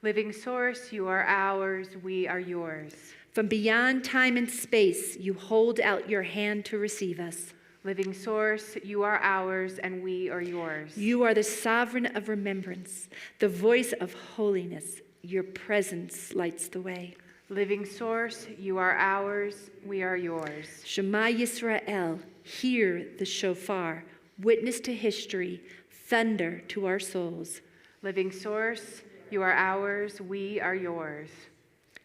living source, you are ours, we are yours. From beyond time and space, you hold out your hand to receive us. Living source, you are ours, and we are yours. You are the sovereign of remembrance, the voice of holiness. Your presence lights the way. Living source, you are ours, we are yours. Shema Yisrael, hear the shofar, witness to history, thunder to our souls. Living source, you are ours, we are yours.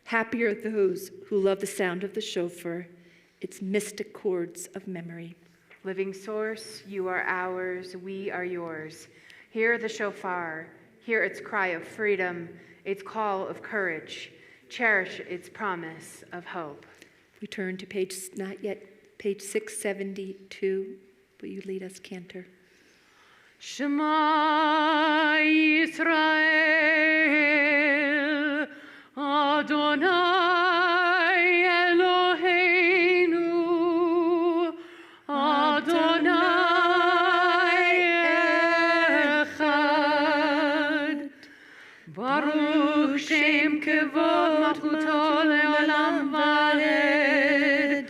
Happy are those who love the sound of the shofar, its mystic chords of memory. Living source, you are ours, we are yours. Hear the shofar, hear its cry of freedom, its call of courage. Cherish its promise of hope. We turn to page 672. Will you lead us, Cantor? Shema Yisrael, Adonai Eloheinu, Adonai Echad. Baruch Shem Kevod Malchuto Leolam Vaed.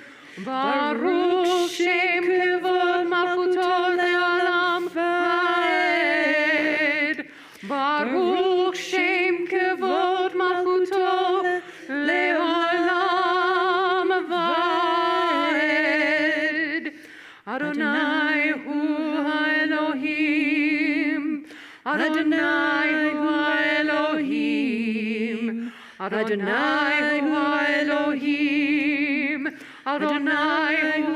Baruch Shem Kevod Malchuto Leolam Vaed. Baruch Shem Kevod Malchuto Leolam Vaed. Adonai Hu HaElohim. Adonai Hu Elohim, Adonai Hu Elohim, Adonai Hu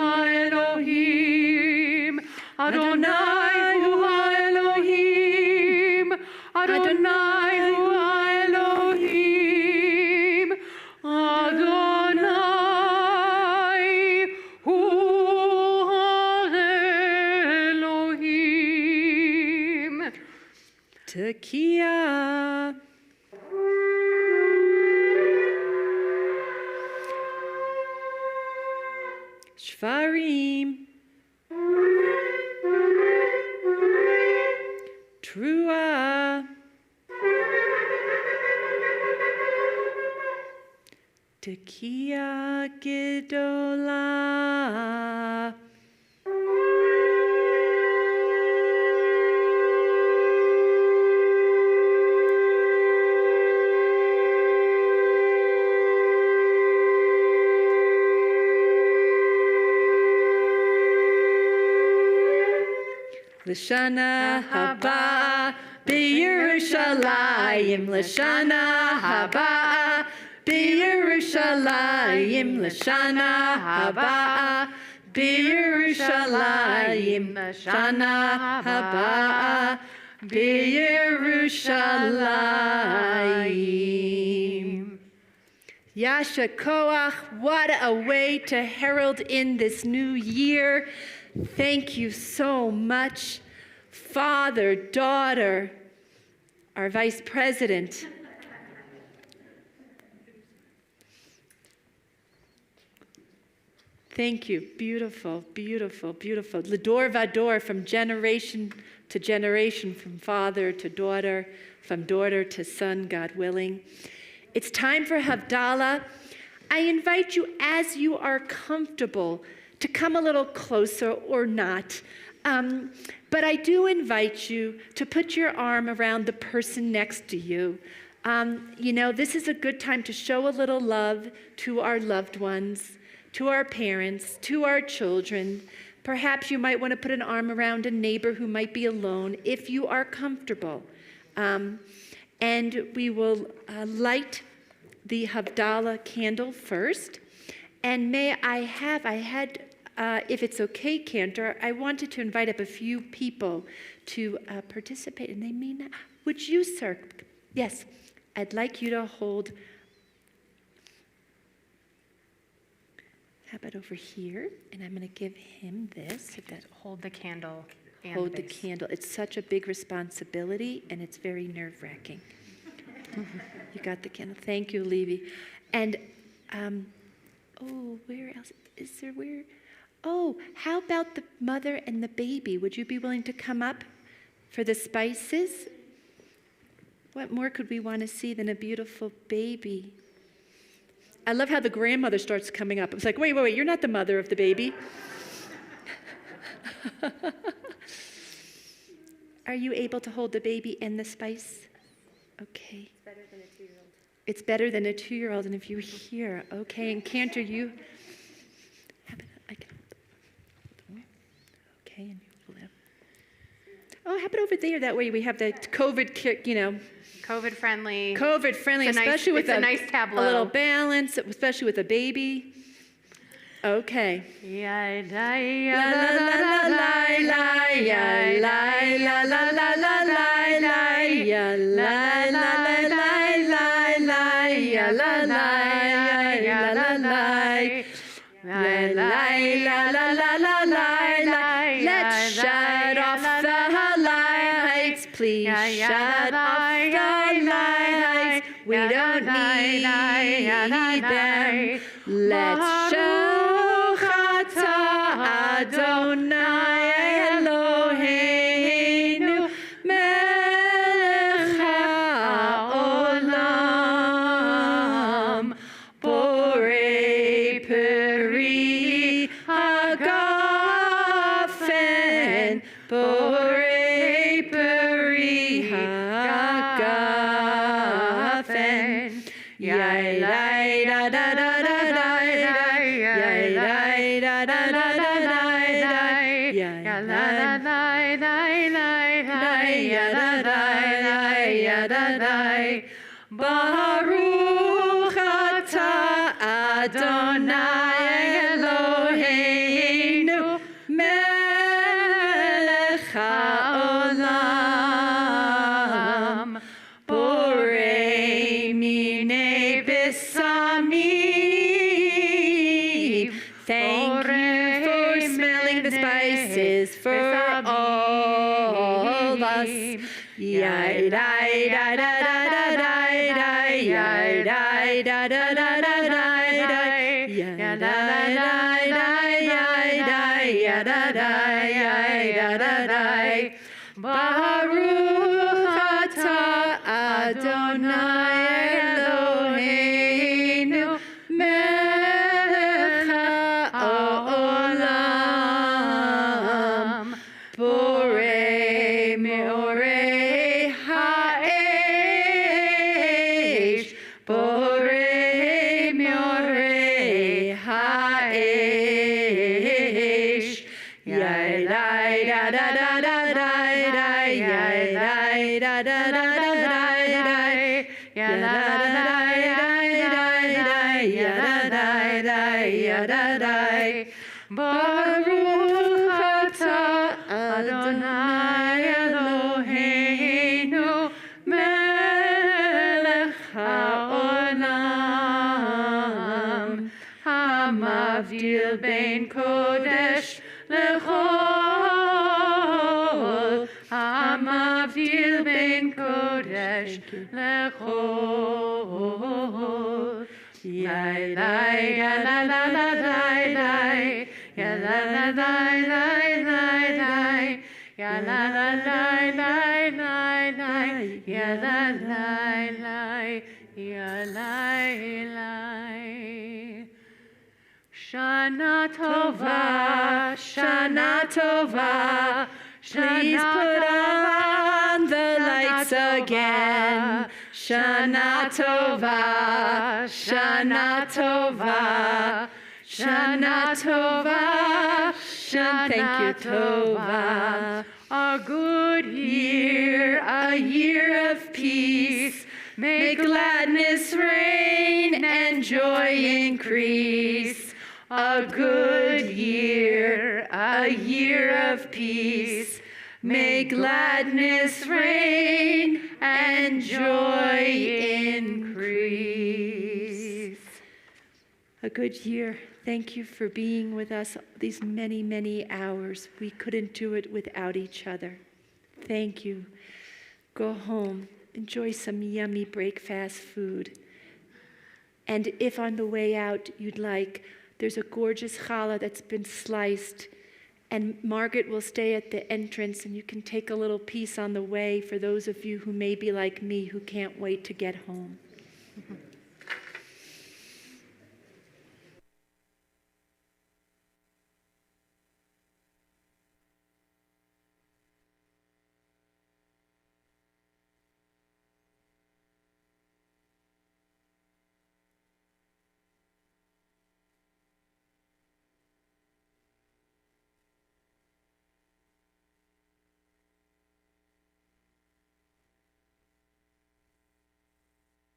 Elohim, Adonai Hu Elohim, Adonai Hu Elohim, Adonai Hu Elohim. Tekiah. Shvarim. Trua. Tekiah Gedolah. L'shana haba b'Yerushalayim, L'shana haba b'Yerushalayim, L'shana haba b'Yerushalayim, L'shana haba b'Yerushalayim. Yasha Koach, what a way to herald in this new year. Thank you so much, Father, daughter, our Vice President, Thank you. Beautiful, beautiful, beautiful. L'dor vador, from generation to generation, from father to daughter, from daughter to son, God willing. It's time for Havdalah. I invite you, as you are comfortable, to come a little closer or not. But I do invite you to put your arm around the person next to you. This is a good time to show a little love to our loved ones, to our parents, to our children. Perhaps you might want to put an arm around a neighbor who might be alone if you are comfortable. And we will light the Havdalah candle first. And if it's okay, Cantor, I wanted to invite up a few people to participate. And they may not. Would you, sir? Yes. I'd like you to hold. How about over here? And I'm going to give him this. Hold the candle and Hold the base. candle. It's such a big responsibility, and it's very nerve-wracking. You got the candle. Thank you, Levy. And, where else? Is there where? Oh, how about the mother and the baby? Would you be willing to come up for the spices? What more could we want to see than a beautiful baby? I love how the grandmother starts coming up. It's like, wait, you're not the mother of the baby. Are you able to hold the baby and the spice? Okay. It's better than a 2-year-old. It's better than a 2-year-old, and if you're here, okay, and Cantor, you, I can hold. Okay, and you live. Oh, how about over there? That way we have the COVID, COVID friendly. COVID friendly, It's a nice- especially with it's a nice tableau. a little balance, especially with a baby. Okay. Yeah, La la la la la ya la la la la la la ya la la la la la ya la la ya la la. Let's shut off the lights, please. Shut off the lights. We don't need them. Let's show Chata Adonai Eloheinu Melech HaOlam Borei Peri Hagafen Borei Peri Hagafen Yai lai da da da da da yai lai da da da da da yai la la Baruch atah Adonai Eloheinu melech haolam borei minei besamim. Thank you for smelling the spices for all us. Yai dai da da da da da yai dai da da da da da yai da da da yai da da yai da da. Baruch atah Adonai Eloheinu melech haolam borei meorei ha'esh borei meorei ha'esh yai lai da da da da da yai lai da da da da da yai la Baruch atah Adonai Eloheinu melech haolam hamavdil bein kodesh lechol hamavdil bein kodesh lechol yai lai la la la la la la la la la. Ya la la la la la la. Ya la la la. Ya la la. Shana Tova, Shana Tova. Please put on the lights again. Shana Tova, Shana Tova, Shana Tova, thank you, Tova. A good year, a year of peace. May gladness reign and joy increase. A good year, a year of peace. May gladness reign and joy increase. A good year. Thank you for being with us these many, many hours. We couldn't do it without each other. Thank you. Go home. Enjoy some yummy breakfast food. And if on the way out you'd like, there's a gorgeous challah that's been sliced, and Margaret will stay at the entrance, and you can take a little piece on the way for those of you who may be like me who can't wait to get home.